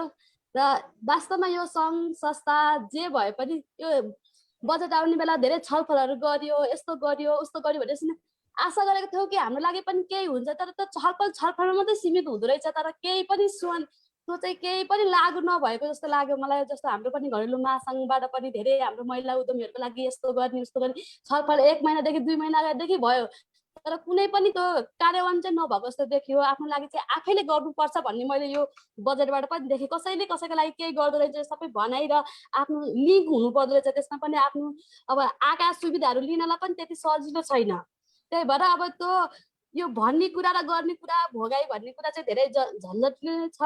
र वास्तवमा यो सङ्घ संस्था जे भए पनि यो बजेट आउने बेला धेरै छलफलहरू गरियो, यस्तो गरियो उस्तो गरियो भनेपछि आशा गरेको थियौँ कि हाम्रो लागि पनि केही हुन्छ, तर त्यो छलफलमा मात्रै सीमित हुँदो रहेछ। तर केही पनि त्यो चाहिँ केही पनि लागु नभएको जस्तो लाग्यो मलाई। जस्तो हाम्रो पनि घरेलु महासङ्घबाट पनि धेरै हाम्रो महिला उद्यमीहरूको लागि यस्तो गर्ने उस्तो गर्ने छलफल 1 महिनादेखि 2 महिनादेखि भयो। तर कुनै पनि त्यो कार्यान्वयन चाहिँ नभएको जस्तो देखियो। आफ्नो लागि चाहिँ आफैले गर्नुपर्छ भन्ने मैले यो बजेटबाट पनि देखेँ। कसैले कसैको लागि केही गर्दो रहेछ, सबै भनाइ र आफ्नो लिङ्क हुनु पर्दो रहेछ। त्यसमा पनि आफ्नो अब आएका सुविधाहरू लिनलाई पनि त्यति सजिलो छैन। त्यही भएर अब त्यो यो भन्ने कुरा र गर्ने कुरा, भोगाई भन्ने कुरा चाहिँ धेरै झन्झटिलो छ।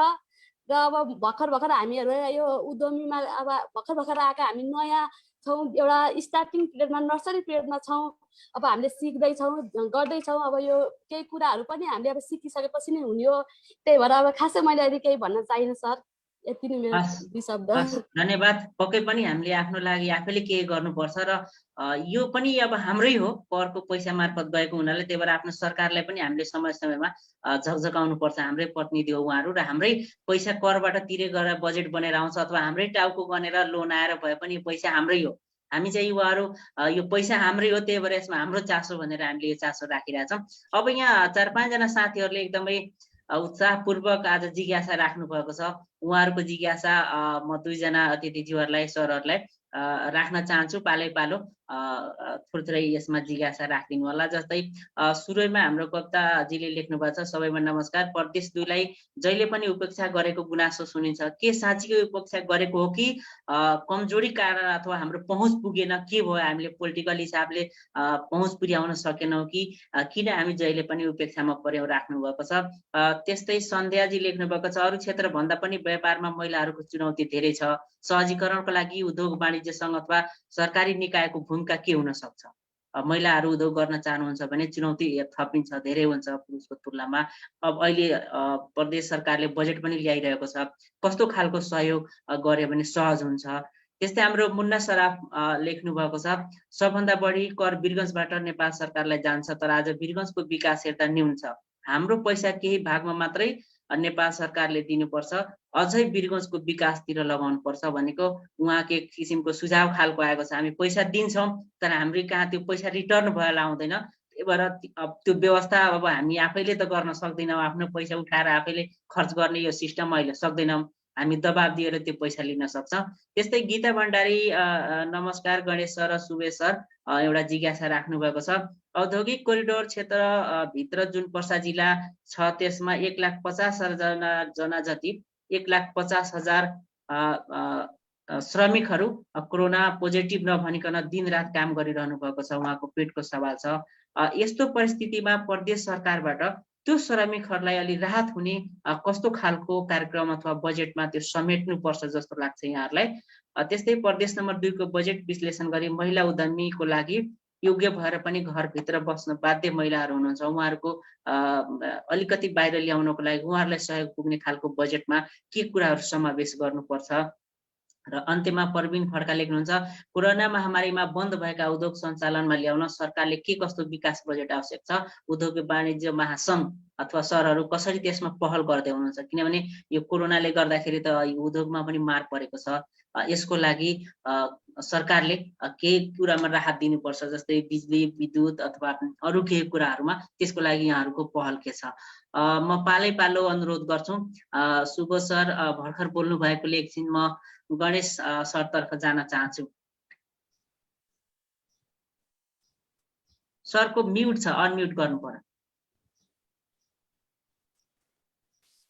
र अब भर्खर हामीहरू यो उद्यमीमा अब भर्खर आएका हामी नयाँ छौँ, एउटा स्टार्टिङ पिरियडमा, नर्सरी पिरियडमा छौँ। अब हामीले सिक्दैछौँ, गर्दैछौँ। अब यो केही कुराहरू पनि हामीले अब सिकिसकेपछि नै हुने हो। त्यही भएर अब खासै मैले अहिले केही भन्न चाहिनँ सर। यति नै मेरो हस् 2 शब्द। हस्, धन्यवाद। पक्कै पनि हामीले आफ्नो लागि आफैले केही गर्नुपर्छ र यो पनि अब हाम्रै हो, करको पैसा मार्फत गएको हुनाले। त्यही भएर आफ्नो सरकारलाई पनि हामीले समय समयमा झकझकाउनु पर्छ। हाम्रै प्रतिनिधि हो उहाँहरू र हाम्रै पैसा करबाट तिरे गरेर बजेट बनेर आउँछ, अथवा हाम्रै टाउको गनेर लोन आएर भए पनि यो पैसा हाम्रै हो। हामी चाहिँ युवाहरू यो पैसा हाम्रै हो, त्यही भएर यसमा हाम्रो चासो भनेर हामीले यो चासो राखिरहेछौँ। अब यहाँ 4-5 जना साथीहरूले एकदमै उत्साहपूर्वक आज जिज्ञासा राख्नु भएको छ। उहाँहरूको जिज्ञासा म 2 जना अतिथिज्यूहरूलाई, सरहरूलाई राख्न चाहन्छु पालै पालो। थोरै यसमा जिज्ञासा राखिदिनु होला। जस्तै सुरुमा हाम्रो कविताजीले लेख्नु भएको छ, सबैमा नमस्कार। प्रदेश 2 लाई जहिले पनि उपेक्षा गरेको गुनासो सुनिन्छ। के साँच्चीकै उपेक्षा गरेको हो कि कमजोरी कारण अथवा हाम्रो पहुँच पुगेन? के भयो, हामीले पोलिटिकल हिसाबले पहुँच पुर्याउन सकेनौँ कि किन हामी जहिले पनि उपेक्षामा पर्यौँ? राख्नु भएको छ। त्यस्तै सन्ध्याजी लेख्नु भएको छ, अरू क्षेत्र भन्दा पनि व्यापारमा महिलाहरूको चुनौती धेरै छ। सहजीकरणको लागि उद्योग वाणिज्यसँग अथवा सरकारी निकायको भूमिका के हुन सक्छ? महिलाहरू उद्योग गर्न चाहनुहुन्छ भने चुनौती थपिन्छ, धेरै हुन्छ पुरुषको तुलनामा। अब अहिले प्रदेश सरकारले बजेट पनि ल्याइरहेको छ, कस्तो खालको सहयोग गर्यो भने सहज हुन्छ? त्यस्तै हाम्रो मुन्ना सराफ लेख्नु भएको छ, सबभन्दा बढी कर वीरगञ्जबाट नेपाल सरकारलाई जान्छ, तर आज वीरगञ्जको विकास हेर्दा न्यून छ। हाम्रो पैसा केही भागमा मात्रै नेपाल सरकारले दिनुपर्छ, अझै वीरगञ्जको विकासतिर लगाउनु पर्छ भनेको उहाँको एक किसिमको सुझाव खालको आएको छ। हामी पैसा दिन्छौँ तर हाम्रो कहाँ त्यो पैसा रिटर्न भएर आउँदैन। त्यही भएर त्यो व्यवस्था अब हामी आफैले त गर्न सक्दैनौँ। आफ्नो पैसा उठाएर आफैले खर्च गर्ने यो सिस्टम अहिले सक्दैनौँ। हामी दबाब दिएर त्यो पैसा लिन सक्छौँ। त्यस्तै गीता भण्डारी नमस्कार गणेश सर र सुबेश सर एउटा जिज्ञासा राख्नु भएको छ। औद्योगिक कोरिडोर क्षेत्र भित्र जुन पर्सा जिल्ला छ त्यसमा 1,50,000 जना जति 1,50,000 श्रमिकहरू कोरोना पोजिटिभ नभनिकन दिनरात काम गरिरहनु भएको छ। उहाँको पेटको सवाल छ। यस्तो परिस्थितिमा प्रदेश सरकारबाट त्यो श्रमिकहरूलाई अलि राहत हुने कस्तो खालको कार्यक्रम अथवा बजेटमा त्यो समेट्नुपर्छ जस्तो लाग्छ यहाँहरूलाई? त्यस्तै प्रदेश नम्बर 2 को बजेट विश्लेषण गरी महिला उद्यमीको लागि योग्य भएर पनि घरभित्र बस्न बाध्य महिलाहरू हुनुहुन्छ। उहाँहरूको अलिकति बाहिर ल्याउनको लागि उहाँहरूलाई सहयोग पुग्ने खालको बजेटमा के कुराहरू समावेश गर्नुपर्छ? र अन्त्यमा प्रवीण खड्का लेख्नुहुन्छ, कोरोना महामारीमा बन्द भएका उद्योग सञ्चालनमा ल्याउन सरकारले के कस्तो विकास बजेट आवश्यक छ? उद्योग वाणिज्य महासंघ अथवा सरहरू कसरी त्यसमा पहल गर्दै हुनुहुन्छ? किनभने यो कोरोनाले गर्दाखेरि त उद्योगमा पनि मार परेको छ। यसको लागि सरकारले केही कुरामा राहत दिनुपर्छ, जस्तै बिजुली, विद्युत अथवा अरू केही कुराहरूमा। त्यसको लागि यहाँहरूको पहल के छ? म पालै पालो अनुरोध गर्छु। शुभ सर भर्खर बोल्नु भएकोले एकछिन म गणेश सरतर्फ जान चाहन्छु। सरको म्युट छ, अनम्युट गर्नु पर्यो।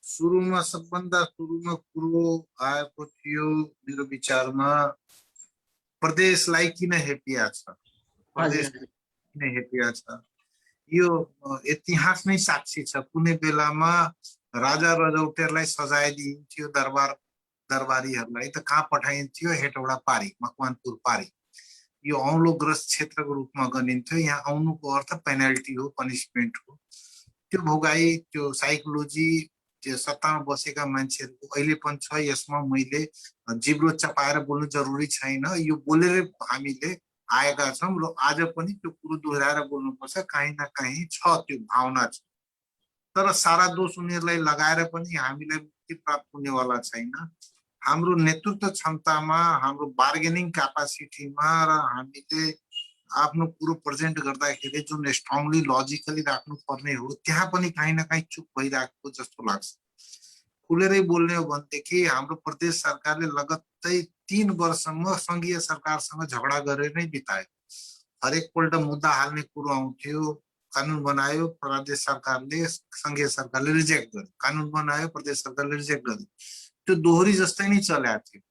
सुरुमा सबभन्दा सुरुमा कुरो आएको थियो मेरो विचारमा, प्रदेशलाई किन हेपिया छ, प्रदेश किन हेपिया छ? यो इतिहास नै साक्षी छ। कुनै बेलामा राजा रजौटेहरूलाई सजाय दिइन्थ्यो, दरबारीहरूलाई त कहाँ पठाइन्थ्यो? हेटौडा पारी, मकवानपुर पारी। यो औँलोग्रस्त क्षेत्रको रूपमा गनिन्थ्यो। यहाँ आउनुको अर्थ पेनल्टी हो, पनिसमेन्ट हो। त्यो भोगाई, त्यो साइकोलोजी त्यो सत्तामा बसेका मान्छेहरूको अहिले पनि छ। यसमा मैले जिब्रो चपाएर बोल्नु जरुरी छैन। यो बोलेर हामीले आएका छौँ र आज पनि त्यो कुरो दोहोऱ्याएर बोल्नुपर्छ। काहीँ न काहीँ छ, त्यो भावना छ। तर सारा दोष उनीहरूलाई लगाएर पनि हामीलाई मुक्ति प्राप्त हुनेवाला छैन। हाम्रो नेतृत्व क्षमतामा, हाम्रो बार्गेनिङ क्यापासिटीमा र हामीले आफ्नो कुरो प्रेजेन्ट गर्दाखेरि जुन स्ट्रङली लजिकली राख्नु पर्ने हो, त्यहाँ पनि काहीँ न काहीँ चुप भइरहेको जस्तो लाग्छ। खुलेरै बोल्ने हो भनेदेखि हाम्रो प्रदेश सरकारले लगत्तै 3 वर्षसम्म संघीय सरकारसँग झगडा गरेर नै बितायो। हरेक पल्ट मुद्दा हाल्ने कुरो आउँथ्यो, कानुन बनायो, प्रदेश सरकारले संघीय सरकारले रिजेक्ट गर्यो, कानुन बनायो, प्रदेश सरकारले रिजेक्ट गर्यो। त्यो दोहोरी जस्तै नै चलेको थियो।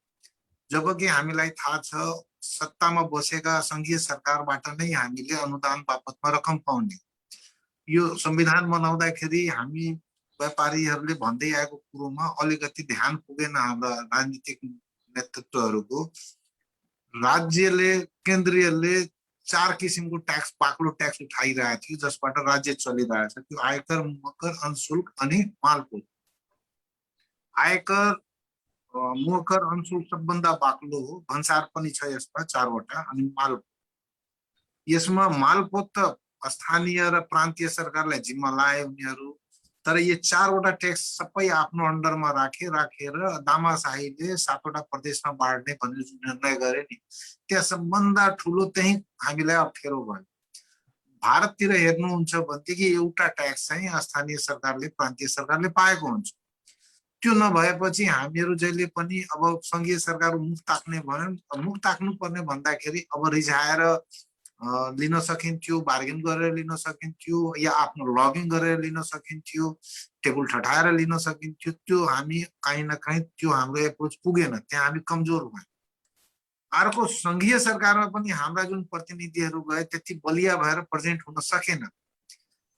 जबकि हामीलाई थाहा छ सत्तामा बसेका संघीय सरकारबाट नै हामीले अनुदान बापतमा रकम पाउने। यो संविधान बनाउँदाखेरि हामी व्यापारीहरूले भन्दै आएको कुरोमा अलिकति ध्यान पुगेन हाम्रा राजनीतिक नेतृत्वहरूको। राज्यले, केन्द्रीयले 4 किसिमको ट्याक्स, बाक्लो ट्याक्स उठाइरहेको थियो जसबाट राज्य चलिरहेछ। त्यो आयकर, मकर, अंशुल्क अनि मालपोत। आयकर, मकर, अंशुल्क सबभन्दा बाक्लो हो, भन्सार पनि छ यसमा 4 वटा, अनि मालपोत। यसमा मालपोत त स्थानीय र प्रान्तीय सरकारलाई जिम्मा लाए उनीहरू, तर ये 4 वटा ट्याक्स सबै आफ्नो अन्डरमा राखेर दामाशाहीले 7 वटा प्रदेशमा बाँड्ने भनेर जुन निर्णय गरे नि, त्यहाँ सबभन्दा ठुलो चाहिँ हामीलाई अप्ठ्यारो भयो। भारततिर हेर्नुहुन्छ भनेदेखि एउटा ट्याक्स चाहिँ स्थानीय सरकारले, प्रान्तीय सरकारले पाएको हुन्छ। त्यो नभएपछि हामीहरू जहिले पनि अब संघीय सरकार मुख ताक्ने भन्यो, मुख ताक्नु पर्ने भन्दाखेरि अब रिझाएर लिन सकिन्थ्यो, बार्गेन गरेर लिन सकिन्थ्यो, या आफ्नो लबिङ गरेर लिन सकिन्थ्यो, टेबल ठटाएर लिन सकिन्थ्यो। त्यो हामी कहीँ न कहीँ त्यो हाम्रो एप्रोच पुगेन, त्यहाँ हामी कमजोर भयौँ। अर्को, संघीय सरकारमा पनि हाम्रा जुन प्रतिनिधिहरू गए त्यति बलिया भएर प्रेजेन्ट हुन सकेन।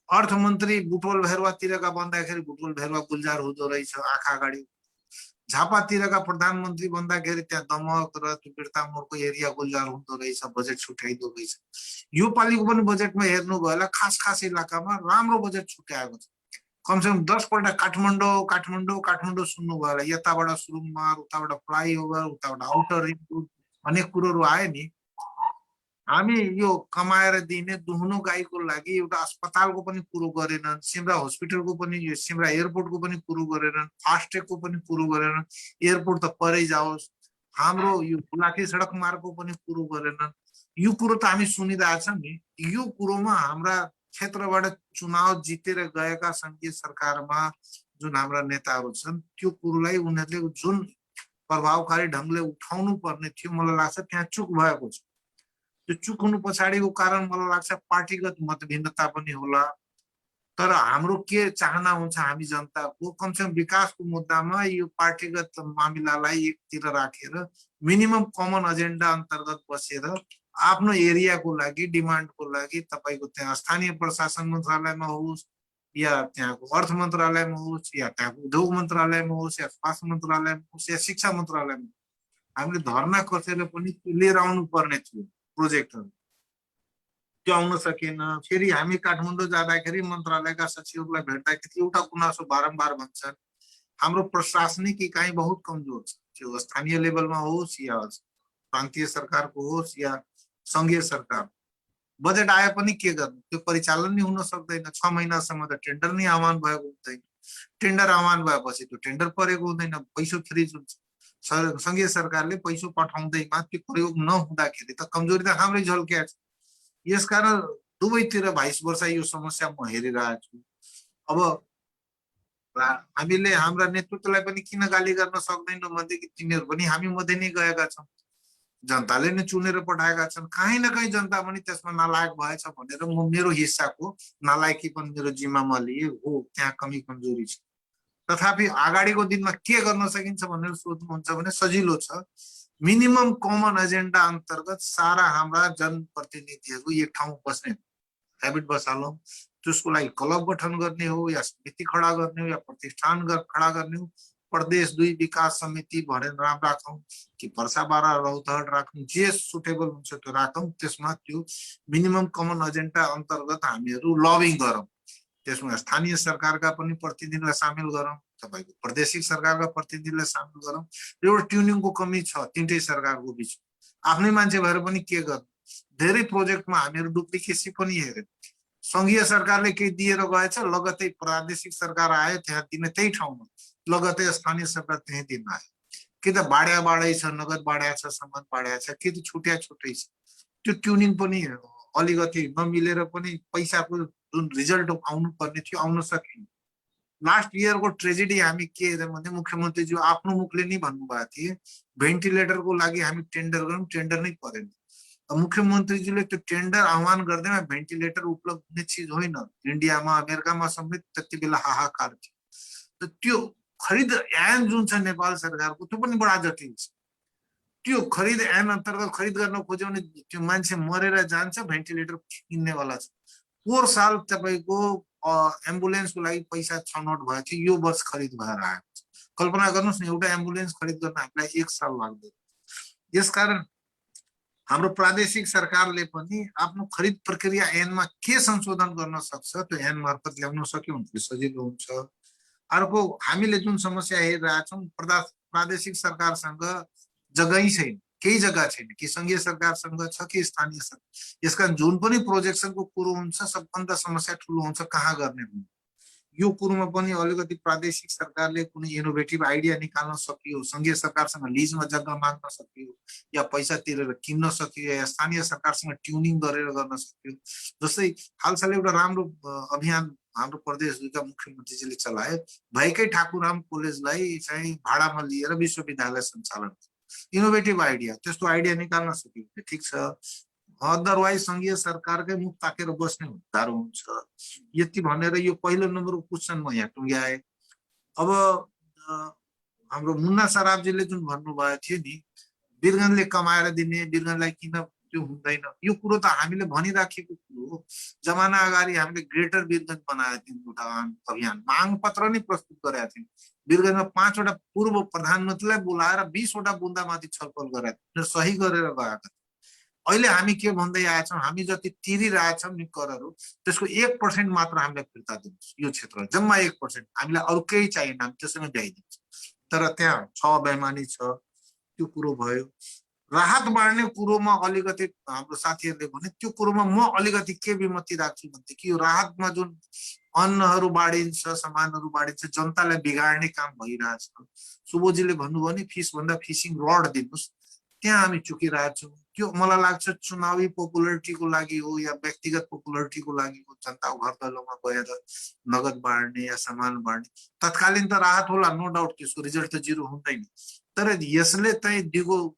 अर्थमन्त्री बुटवल भेरुवातिरका भन्दाखेरि बुटवल भेरुवा गुल्जार हुँदो रहेछ आँखा अगाडि। झापातिरका प्रधानमन्त्री भन्दाखेरि त्यहाँ दमक र त्यो बिर्तामोडको एरिया गुल्जार हुँदो रहेछ, बजेट छुट्याइदो रहेछ। यो पालिको पनि बजेटमा हेर्नुभयो होला खास इलाकामा राम्रो बजेट छुट्याएको छ। कमसेकम 10 पल्ट काठमाडौँ सुन्नुभयो होला। यताबाट सुरुङमार, उताबाट फ्लाइओभर, उताबाट आउटर रिङ रोड, अनेक कुरोहरू आए नि। हामी यो कमाएर दिने दुहुनो गाईको लागि एउटा अस्पतालको पनि पुरो गरेनन्, सिमरा हस्पिटलको पनि, यो सिमरा एयरपोर्टको पनि पुरो गरेनन्, फास्टट्र्याकको पनि पुरो गरेनन्। एयरपोर्ट त परै जाओस्, हाम्रो यो बुलाकी सडक मार्गको पनि पुरो गरेनन्। यो कुरो त हामी सुनिरहेछौँ नि। यो कुरोमा हाम्रा क्षेत्रबाट चुनाव जितेर गएका संघीय सरकारमा जुन हाम्रा नेताहरू छन्, त्यो कुरोलाई उनीहरूले जुन प्रभावकारी ढङ्गले उठाउनु पर्ने थियो, मलाई लाग्छ त्यहाँ चुक भएको छ। त्यो चुक हुनु पछाडिको कारण मलाई लाग्छ पार्टीगत मतभिन्नता पनि होला। तर हाम्रो के चाहना हुन्छ हामी जनताको, कमसेकम विकासको मुद्दामा यो पार्टीगत मामिलालाई एकतिर राखेर मिनिमम कमन एजेन्डा अन्तर्गत बसेर आफ्नो एरियाको लागि, डिमान्डको लागि तपाईको त्यहाँ स्थानीय प्रशासन मन्त्रालयमा होस्, या त्यहाँको अर्थ मन्त्रालयमा होस्, या त्यहाँको उद्योग मन्त्रालयमा होस्, या स्वास्थ्य मन्त्रालयमा होस्, या शिक्षा मन्त्रालयमा, हामीले धरना कसेर पनि लिएर आउनु पर्ने थियो प्रोजेक्टहरू। त्यो आउन सकेन। फेरि हामी काठमाडौँ जाँदाखेरि मन्त्रालयका सचिवहरूलाई भेट्दाखेरि एउटा गुनासो बारम्बार भन्छन्, हाम्रो प्रशासनिक इकाइ बहुत कमजोर छ। त्यो स्थानीय लेभलमा होस्, या प्रान्तीय सरकारको होस्, या संघीय सरकार। बजेट आए पनि के गर्नु, त्यो परिचालन नै हुन सक्दैन। 6 महिनासम्म त टेन्डर नै आह्वान भएको हुँदैन। टेन्डर आह्वान भएपछि त्यो टेन्डर परेको हुँदैन, पैसा फ्रिज हुन्छ। संघीय सरकारले पैसा पठाउँदैमा त्यो प्रयोग नहुँदाखेरि त कमजोरी त हाम्रै झल्किया छ। यसकारण दुवैतिर 22 वर्ष यो समस्या म हेरिरहेको छु। अब हामीले हाम्रा नेतृत्वलाई पनि किन गाली गर्न सक्दैनौँ भनेदेखि तिनीहरू पनि हामी मध्ये नै गएका छौँ, जनताले नै चुनेर पठाएका छन्। कहीँ न कहीँ जनता पनि त्यसमा नालायक भएछ भनेर म मेरो हिस्साको नालायकी पनि मेरो जिम्मामा लिए हो, त्यहाँ कमी कमजोरी छ। तथापि अगाडिको दिनमा के गर्न सकिन्छ भनेर सोध्नुहुन्छ भने सजिलो छ। मिनिमम कमन एजेन्डा अन्तर्गत सारा हाम्रा जनप्रतिनिधिहरू एक ठाउँ बस्ने हेबिट बसालौँ। त्यसको लागि क्लब गठन गर्ने हो, या समिति खडा गर्ने हो, या प्रतिष्ठान खडा गर्ने हो, प्रदेश 2 विकास समिति भनेर नाम राखौँ, कि पर्सा 12 रौतहट राखौँ, जे सुटेबल हुन्छ त्यो राखौँ। त्यसमा त्यो मिनिमम कमन एजेन्डा अन्तर्गत हामीहरू लबिङ गरौँ। त्यसमा स्थानीय सरकारका पनि प्रतिनिधिलाई सामेल गरौँ, तपाईको प्रादेशिक सरकारका प्रतिनिधिलाई सामेल गरौँ। एउटा ट्युनिङको कमी छ तीनटै सरकारको बीच। आफ्नै मान्छे भएर पनि के गर्नु। धेरै प्रोजेक्टमा हामीहरू डुप्लिकेसी पनि हेर्यौँ। संघीय सरकारले केही दिएर गएछ, लगत्तै प्रादेशिक सरकार आयो त्यहाँ दिने, त्यही ठाउँमा लगत्तै स्थानीय सरकार त्यही दिन आयो। कि त बाडै छ, नगद बाड्या छ, सामान बाड्या छ, कि त छुट्टै छ। त्यो ट्युनिङ पनि अलिकति नमिलेर पनि पैसाको जुन रिजल्ट आउनु पर्ने थियो आउन सकेन। लास्ट इयरको ट्रेजेडी हामी के हेर्यौँ भने मुख्यमन्त्रीज्यू आफ्नो मुखले नै भन्नुभएको थिए भेन्टिलेटरको लागि हामी टेन्डर गरौँ, टेन्डर नै परेन। मुख्यमन्त्रीजीले त्यो टेन्डर आह्वान गर्दैमा भेन्टिलेटर उपलब्ध हुने चिज होइन। इन्डियामा अमेरिकामा समेत त्यति बेला हाहाकार थियो। त्यो खरिद ऐन जुन छ नेपाल सरकारको त्यो पनि बडा जटिल छ। त्यो खरिद ऐन अन्तर्गत खरिद गर्न खोज्यो भने त्यो मान्छे मरेर जान्छ, भेन्टिलेटर किन्नेवाला छ। पोहोर साल तपाईँको एम्बुलेन्सको लागि पैसा छनौट भएको थियो, यो वर्ष खरिद भएर आएको छ। कल्पना गर्नुहोस् न, एउटा एम्बुलेन्स खरिद गर्न हामीलाई 1 साल लाग्दैन। यसकारण हाम्रो प्रादेशिक सरकारले पनि आफ्नो खरिद प्रक्रिया ऐनमा के संशोधन गर्न सक्छ त्यो ऐन मार्फत ल्याउन सक्यो भने सजिलो हुन्छ। अर्को हामीले जुन समस्या हेरिरहेछौँ, प्रादेशिक सरकारसँग जग्गै छैन, केही जग्गा छैन, कि संघीय सरकारसँग छ कि स्थानीय सरकार। यसका जुन पनि प्रोजेक्सनको कुरो हुन्छ सबभन्दा समस्या ठुलो हुन्छ कहाँ गर्ने भन्ने। यो कुरोमा पनि अलिकति प्रादेशिक सरकारले कुनै इनोभेटिभ आइडिया निकाल्न सकियो, संघीय सरकारसँग लिजमा जग्गा माग्न सकियो, या पैसा तिरेर किन्न सकियो, या स्थानीय सरकारसँग ट्युनिङ गरेर गर्न सकियो। जस्तै हालसालै एउटा राम्रो अभियान हाम्रो प्रदेश दुईटा मुख्यमन्त्रीजीले चलाए, भएकै ठाकुराम कलेजलाई चाहिँ भाडामा लिएर विश्वविद्यालय सञ्चालन। इनोभेटिभ आइडिया, त्यस्तो आइडिया निकाल्न सकियो ठिक छ। अदरवाइज संघीय सरकारकै मुख ताकेर बस्ने गाह्रो हुन्छ। यति भनेर यो पहिलो नम्बरको क्वेसन म यहाँ टुङ्ग्याएँ। अब हाम्रो मुन्ना सराफजीले जुन भन्नुभएको थियो नि, वीरगन्जले कमाएर दिने, वीरगन्जलाई किन त्यो हुँदैन, यो कुरो त हामीले भनिराखेको कुरो हो। जमाना अगाडि हामीले ग्रेटर वीरगन्ज बनाएको थियौँ, अभियान माग पत्र नै प्रस्तुत गरेका थियौँ। वीरगन्जमा 5 वटा पूर्व प्रधानमन्त्रीलाई बोलाएर 20 वटा बुन्दामाथि छलफल गरेका थियौँ, सही गरेर गएका। अहिले हामी के भन्दै आएछौँ, हामी जति तिरिरहेछौँ नि करहरू, त्यसको 1% मात्र हामीलाई फिर्ता दिनुहोस्। यो क्षेत्र जम्मा 1%, हामीलाई अरू केही चाहिएन, हामी त्यसैमा ल्याइदिन्छौँ। तर त्यहाँ छ बेमानी छ, त्यो कुरो भयो। राहत बाँड्ने कुरोमा अलिकति हाम्रो साथीहरूले भने त्यो कुरोमा म अलिकति के विमति राख्छु भनेदेखि यो राहतमा जुन अन्नहरू बाँडिन्छ, सामानहरू बाँडिन्छ, जनतालाई बिगाड्ने काम भइरहेछ। सुबोजीले भन्नुभयो नि फिस भन्दा फिसिङ रड दिनुहोस्, त्यहाँ हामी चुकिरहेछौँ। त्यो मलाई लाग्छ चुनावी पपुलरिटीको लागि हो या व्यक्तिगत पपुलरिटीको लागि हो, जनताको घर दैलोमा गएर नगद बाँड्ने या सामान बाँड्ने। तत्कालीन त राहत होला, नो डाउट, त्यसको रिजल्ट त जिरो हुँदैन, तर यसले चाहिँ दिगो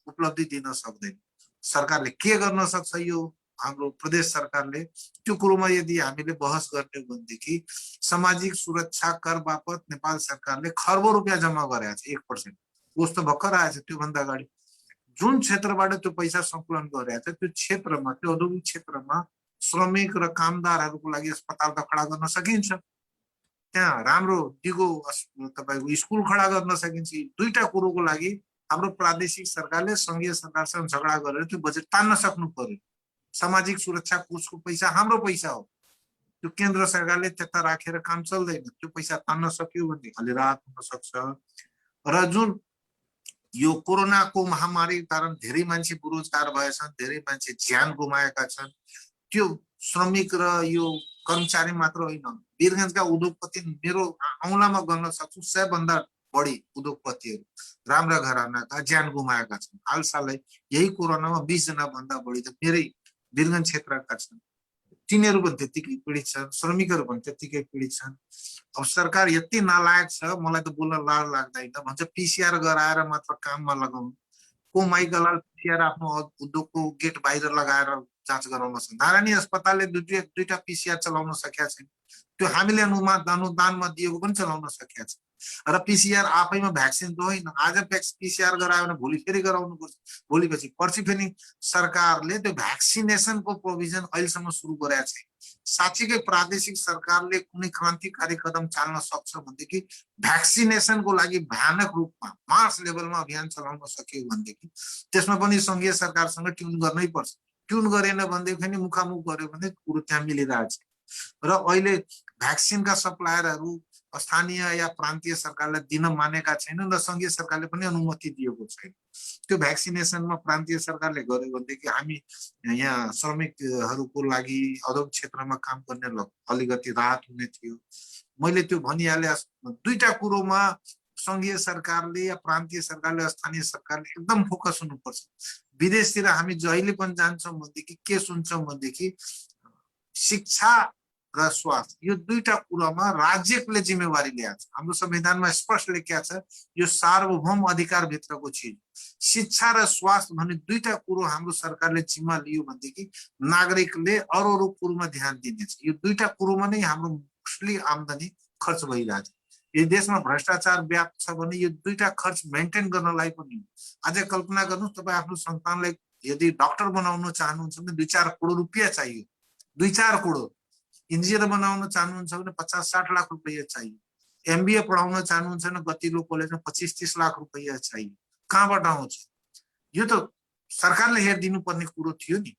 उपलब्धि दिन सक्दैन। सरकारले के गर्न सक्छ, यो हाम्रो प्रदेश सरकारले त्यो कुरोमा यदि हामीले बहस गर्ने हो भनेदेखि सामाजिक सुरक्षा कर बापत नेपाल सरकारले खर्बौं रुपियाँ जम्मा गरेको छ। 1% कोष त भर्खर आएछ। त्योभन्दा अगाडि जुन क्षेत्रबाट त्यो पैसा सङ्कलन गरेको छ त्यो क्षेत्रमा, त्यो औद्योगिक क्षेत्रमा श्रमिक र कामदारहरूको लागि अस्पताल त खडा गर्न सकिन्छ, त्यहाँ राम्रो दिगो तपाईँको स्कुल खडा गर्न सकिन्छ। दुईटा कुरोको लागि हाम्रो प्रादेशिक सरकारले संघीय सरकारसँग झगडा गरेर त्यो बजेट तान्न सक्नु पर्यो। सामाजिक सुरक्षा कोषको पैसा हाम्रो पैसा हो, त्यो केन्द्र सरकारले त्यता राखेर काम चल्दैन। त्यो पैसा तान्न सक्यो भने अलि राहत हुन सक्छ। र जुन यो कोरोनाको महामारी कारण धेरै मान्छे बेरोजगार भएछन्, धेरै मान्छे ज्यान गुमाएका छन्, त्यो श्रमिक र यो कर्मचारी मात्र होइन, वीरगन्जका उद्योगपति मेरो औँलामा गर्न सक्छु 100 भन्दा बढी उद्योगपतिहरू राम्रा घरानाका ज्यान गुमाएका छन्। हालसालै यही कोरोनामा 20 जना भन्दा बढी त मेरै वीरगन्ज क्षेत्रका छन्। तिनीहरू पनि त्यतिकै पीडित छन्, श्रमिकहरू पनि त्यतिकै पीडित छन्। अब सरकार यति नालायक छ, मलाई त बोल्न लाज लाग्दैन। भन्छ पिसिआर गराएर मात्र काममा लगाउनु। को माइकलाल पिसिआर आफ्नो उद्योगको गेट बाहिर लगाएर जाँच गराउन सक्छ। नारायणी अस्पतालले दुईटा पिसिआर चलाउन सकेका छैन। त्यो हामीले अनुदानमा दिएको पनि चलाउन सकेका छ। र पिसिआर आफैमा भ्याक्सिन त होइन। आज पिसिआर गरायो भने भोलि फेरि गराउनु पर्छ, भोलिपछि पर्सि फेरि सरकारले त्यो भ्याक्सिनेसनको प्रोभिजन अहिलेसम्म सुरु गरेका छैन। साँच्चीकै प्रादेशिक सरकारले कुनै क्रान्तिकारी कदम चाल्न सक्छ भनेदेखि भ्याक्सिनेसनको लागि भयानक रूपमा मास लेभलमा अभियान चलाउन सक्यो भनेदेखि त्यसमा पनि संघीय सरकारसँग ट्युन गर्नै पर्छ। ट्युन गरेन भनेदेखि मुखामुख गर्यो भने कुरो त्यहाँ मिलिरहेछ। र अहिले भ्याक्सिनका सप्लायरहरू स्थानीय या प्रान्तीय सरकारलाई दिन मानेका छैनन् र संघीय सरकारले पनि अनुमति दिएको छैन। त्यो भ्याक्सिनेसनमा प्रान्तीय सरकारले गर्यो भनेदेखि हामी यहाँ श्रमिकहरूको लागि औद्योगिक क्षेत्रमा काम गर्ने अलिकति राहत हुने थियो। मैले त्यो भनिहालेँ, दुईटा कुरोमा संघीय सरकारले या प्रान्तीय सरकारले स्थानीय सरकारले एकदम फोकस हुनुपर्छ। विदेशतिर हामी जहिले पनि जान्छौँ भनेदेखि के सुन्छौँ भनेदेखि शिक्षा र स्वास्थ्य यो दुईटा कुरामा राज्यले जिम्मेवारी ल्याएको छ। हाम्रो संविधानमा स्पष्ट लेखिएको छ यो सार्वभौम अधिकार भित्रको चिज। शिक्षा र स्वास्थ्य भन्ने दुईटा कुरो हाम्रो सरकारले जिम्मा लियो भनेदेखि नागरिकले अरू कुरोमा ध्यान दिनेछ। यो दुईटा कुरोमा नै हाम्रो मोस्टली आम्दानी खर्च भइरहेछ। यो देशमा भ्रष्टाचार व्याप्त छ भने यो दुईटा खर्च मेन्टेन गर्नलाई पनि अझै कल्पना गर्नुहोस्, तपाईँ आफ्नो सन्तानलाई यदि डक्टर बनाउन चाहनुहुन्छ भने 2-4 करोड रुपियाँ चाहियो। 2-4 करोड। इन्जिनियर बनाउन चाहनुहुन्छ भने 50-60 लाख रुपियाँ चाहियो। एमबीए पढाउन चाहनुहुन्छ भने गतिलो कलेजमा 25-30 लाख रुपियाँ चाहियो। कहाँबाट आउँछ? यो त सरकारले हेरिदिनु पर्ने कुरो थियो नि।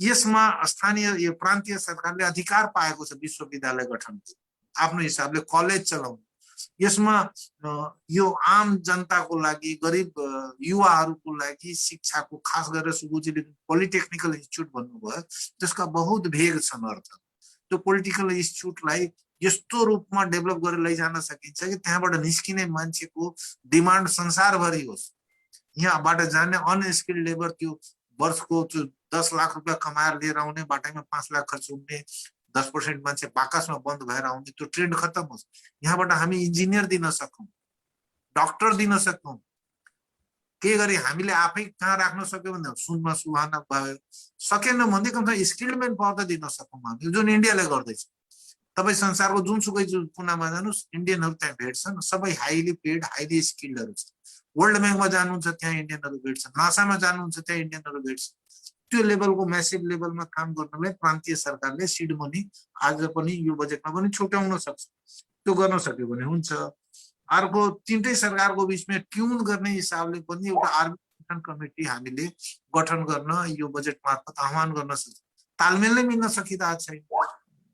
यसमा स्थानीय यो प्रान्तीय सरकारले अधिकार पाएको छ विश्वविद्यालय गठनको, आफ्नो हिसाबले कलेज चलाउनु। यसमा यो आम जनताको लागि, गरिब युवाहरूको लागि शिक्षाको, खास गरेर सुबुजीले पोलिटेक्निकल इन्स्टिट्युट भन्नुभयो, त्यसका बहुत भेग छन् अर्थ। त्यो पोलिटिकल इन्स्टिट्युटलाई यस्तो रूपमा डेभलप गरेर लैजान सकिन्छ कि त्यहाँबाट निस्किने मान्छेको डिमान्ड संसारभरि होस्। यहाँबाट जाने अनस्किल्ड लेबर त्यो वर्षको 10 लाख रुपियाँ कमाएर लिएर आउने, बाटैमा 5 लाख खर्च हुने, 10% मान्छे बाकसमा बन्द भएर आउने, त्यो ट्रेन्ड खत्तम होस्। यहाँबाट हामी इन्जिनियर दिन सकौँ, डक्टर दिन सकौँ। के गरी हामीले आफै कहाँ राख्न सक्यो भने सुनमा सुहाना भयो, सकेन भने कमसे स्किल्ड म्यान पावर त दिन सकौँ हामी, जुन इन्डियाले गर्दैछ। तपाईँ संसारको जुनसुकै कुनामा जानुहोस्, इन्डियनहरू त्यहाँ भेट्छन्। सबै हाइली पेड, हाइली स्किल्डहरू छ। वर्ल्ड ब्याङ्कमा जानुहुन्छ त्यहाँ इन्डियनहरू भेट्छन्, नासामा जानुहुन्छ त्यहाँ इन्डियनहरू भेट्छन्। त्यो लेभलको म्यासिभ लेभलमा काम गर्नलाई प्रान्तीय सरकारले सिड मनी आज पनि यो बजेटमा पनि छुट्याउन सक्छ। त्यो गर्न सक्यो भने हुन्छ। अर्को, तीनटै सरकारको बिचमा ट्युन गर्ने हिसाबले पनि एउटा आर्बिट्रेसन कमिटी हामीले गठन गर्न यो बजेट मार्फत आह्वान गर्न सक्छ। तालमेल नै मिल्न सकिरहेको छैन,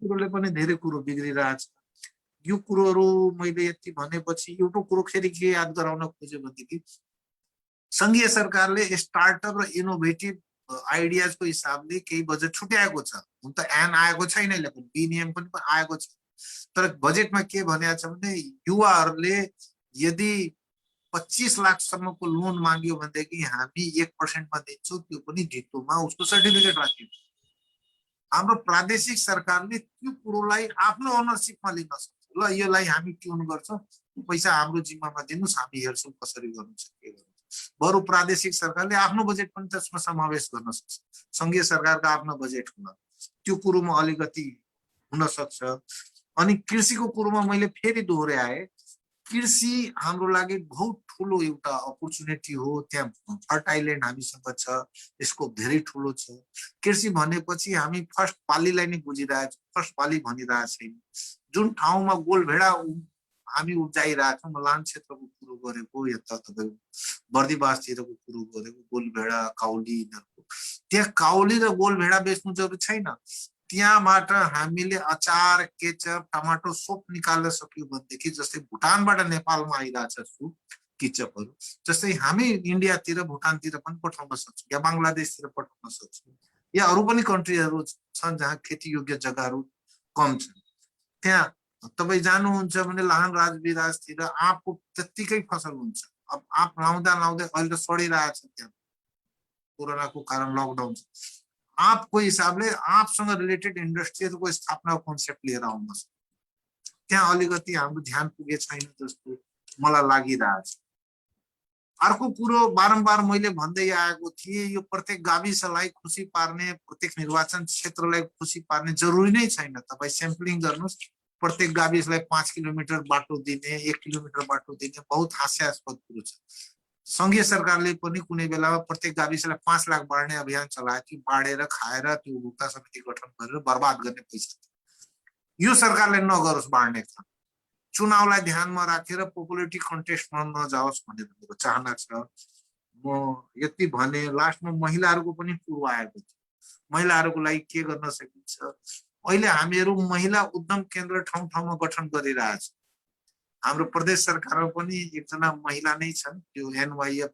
कुरोले पनि धेरै कुरो बिग्रिरहेछ। यो कुरोहरू मैले यति भनेपछि एउटा कुरो फेरि के याद गराउन खोज्यो भनेदेखि संघीय सरकारले स्टार्टअप र इनोभेटिभ आइडियाजको हिसाबले केही बजेट छुट्याएको छ। हुन त एन आएको छैन, लेकिन विनियम पनि आएको छ। तर बजेटमा के भनेको छ भने युवाहरूले यदि 25 लाखसम्मको लोन माग्यो भनेदेखि हामी 1% मा दिन्छौँ, त्यो पनि ढितोमा उसको सर्टिफिकेट राख्यौँ। हाम्रो प्रादेशिक सरकारले त्यो कुरोलाई आफ्नो ओनरसिपमा लिन सक्छ। ल यसलाई हामी ट्युन गर्छौँ, पैसा हाम्रो जिम्मामा दिनुहोस्, हामी हेर्छौँ कसरी गर्नु छ के गर्नु। बरु प्रादेशिक सरकारले आफ्नो बजेट पनि त्यसमा समावेश गर्न सक्छ। संघीय सरकारको आफ्नो बजेट हुन त्यो कुरोमा अलिकति हुन सक्छ। अनि कृषिको कुरोमा मैले फेरि दोहोऱ्याएँ, कृषि हाम्रो लागि बहुत ठुलो एउटा अपर्च्युनिटी हो। त्यहाँ फर्टाइल ल्यान्ड हामीसँग छ, यसको धेरै ठुलो छ। कृषि भनेपछि हामी फर्स्ट पालीलाई नै बुझिरहेछौँ, फर्स्ट पाली भनिरहेको छैन। जुन ठाउँमा गोलभेडा हामी उब्जाइरहेछौँ, लान क्षेत्रको कुरो गरेको, यता तपाईँको बर्दिवासतिरको कुरो गरेको, गोलभेडा काउली यिनीहरूको, त्यहाँ काउली र गोलभेडा बेच्नु जरुरी छैन। त्यहाँबाट हामीले अचार, केचप, टमाटो सोप निकाल्न सक्यो भनेदेखि, जस्तै भुटानबाट नेपालमा आइरहेछ सुप केचपहरू, जस्तै हामी इन्डियातिर भुटानतिर पनि पठाउन सक्छौँ, या बङ्गलादेशतिर पठाउन सक्छौँ, या अरू पनि कन्ट्रीहरू छन् जहाँ खेती योग्य जग्गाहरू कम छन्। त्यहाँ तपाईँ जानुहुन्छ भने लाहान राजविराजतिर आँपको त्यत्तिकै फसल हुन्छ। अब आँप लाउँदा लाउँदै अहिले त सडिरहेछ, त्यहाँ कोरोनाको कारण लकडाउन छ। आँपको हिसाबले आँपसँग रिलेटेड इन्डस्ट्रीहरूको स्थापनाको कन्सेप्ट लिएर आउन सक्छ। त्यहाँ अलिकति हाम्रो ध्यान पुगे छैन जस्तो मलाई लागिरहेछ। अर्को कुरो बारम्बार मैले भन्दै आएको थिएँ, यो प्रत्येक गाविसलाई खुसी पार्ने, प्रत्येक निर्वाचन क्षेत्रलाई खुसी पार्ने जरुरी नै छैन। तपाईँ स्याम्पलिङ गर्नुहोस्, प्रत्येक गाविसलाई 5 किलोमिटर बाटो दिने, 1 किलोमिटर बाटो दिने बहुत हास्यास्पद कुरो छ। संघीय सरकारले पनि कुनै बेलामा प्रत्येक गाविसलाई 5 लाख बाँड्ने अभियान चलायो थियो। बाँडेर खाएर त्यो उपभोक्ता समिति गठन गरेर बर्बाद गर्ने पैसा। यो सरकारले नगरोस् बाँड्ने काम। चुनावलाई ध्यानमा राखेर पोपुलरिटी कन्टेस्टमा नजाओस् भन्ने मेरो चाहना छ। म यति भने लास्टमा महिलाहरूको पनि कुरो आएको थियो। महिलाहरूको लागि के गर्न सकिन्छ? अहिले हामीहरू महिला उद्यम केन्द्र ठाउँ ठाउँमा गठन गरिरहेछ। हाम्रो प्रदेश सरकारमा पनि एकजना महिला नै छन्, त्यो एनवाईएफ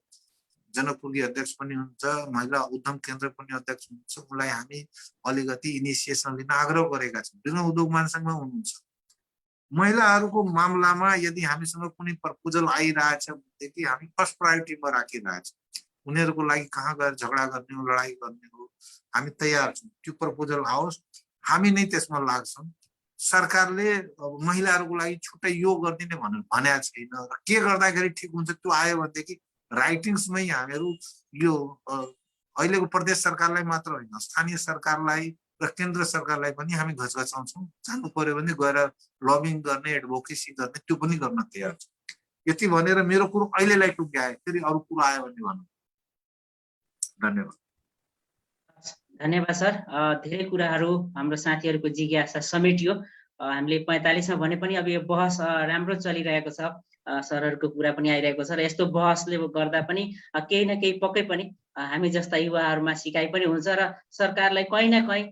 जनकपुरकी अध्यक्ष पनि हुन्छ, महिला उद्यम केन्द्र पनि अध्यक्ष हुनुहुन्छ। उनलाई हामी अलिकति इनिसिएसन लिन आग्रह गरेका छौँ। विभिन्न उद्योग महासङ्घमा हुनुहुन्छ। महिलाहरूको मामलामा यदि हामीसँग कुनै प्रपोजल आइरहेछ भनेदेखि हामी फर्स्ट प्रायोरिटीमा राखिरहेछौँ। उनीहरूको लागि कहाँ गएर झगडा गर्ने हो, लडाइँ गर्ने हो, हामी तयार छौँ। त्यो प्रपोजल आओस्, हामी नै त्यसमा लाग्छौँ। सरकारले महिलाहरूको लागि छुट्टै यो गरिदिने भनेर भनेको छैन र के गर्दाखेरि ठिक हुन्छ त्यो आयो भनेदेखि राइटिङ्समै हामीहरू यो अहिलेको प्रदेश सरकारलाई मात्र होइन स्थानीय सरकारलाई र केन्द्र सरकारलाई पनि हामी घचघचाउँछौँ जानु पर्यो भने गएर लबिङ गर्ने एडभोकेसी गर्ने त्यो पनि गर्न तयार छ यति भनेर मेरो कुरो अहिलेलाई टुङ्ग्याए फेरि अरू कुरो आयो भने भन्नु धन्यवाद धन्यवाद सर धेरै कुराहरू हाम्रो साथीहरूको जिज्ञासा समेटियो हामीले 45 मा भने पनि अब यो बहस राम्रो चलिरहेको छ सरहरूको कुरा पनि आइरहेको छ र यस्तो बहसले गर्दा पनि केही न केही पक्कै पनि हामी जस्ता युवाहरूमा सिकाइ पनि हुन्छ र सरकारलाई कहीँ न कहीँ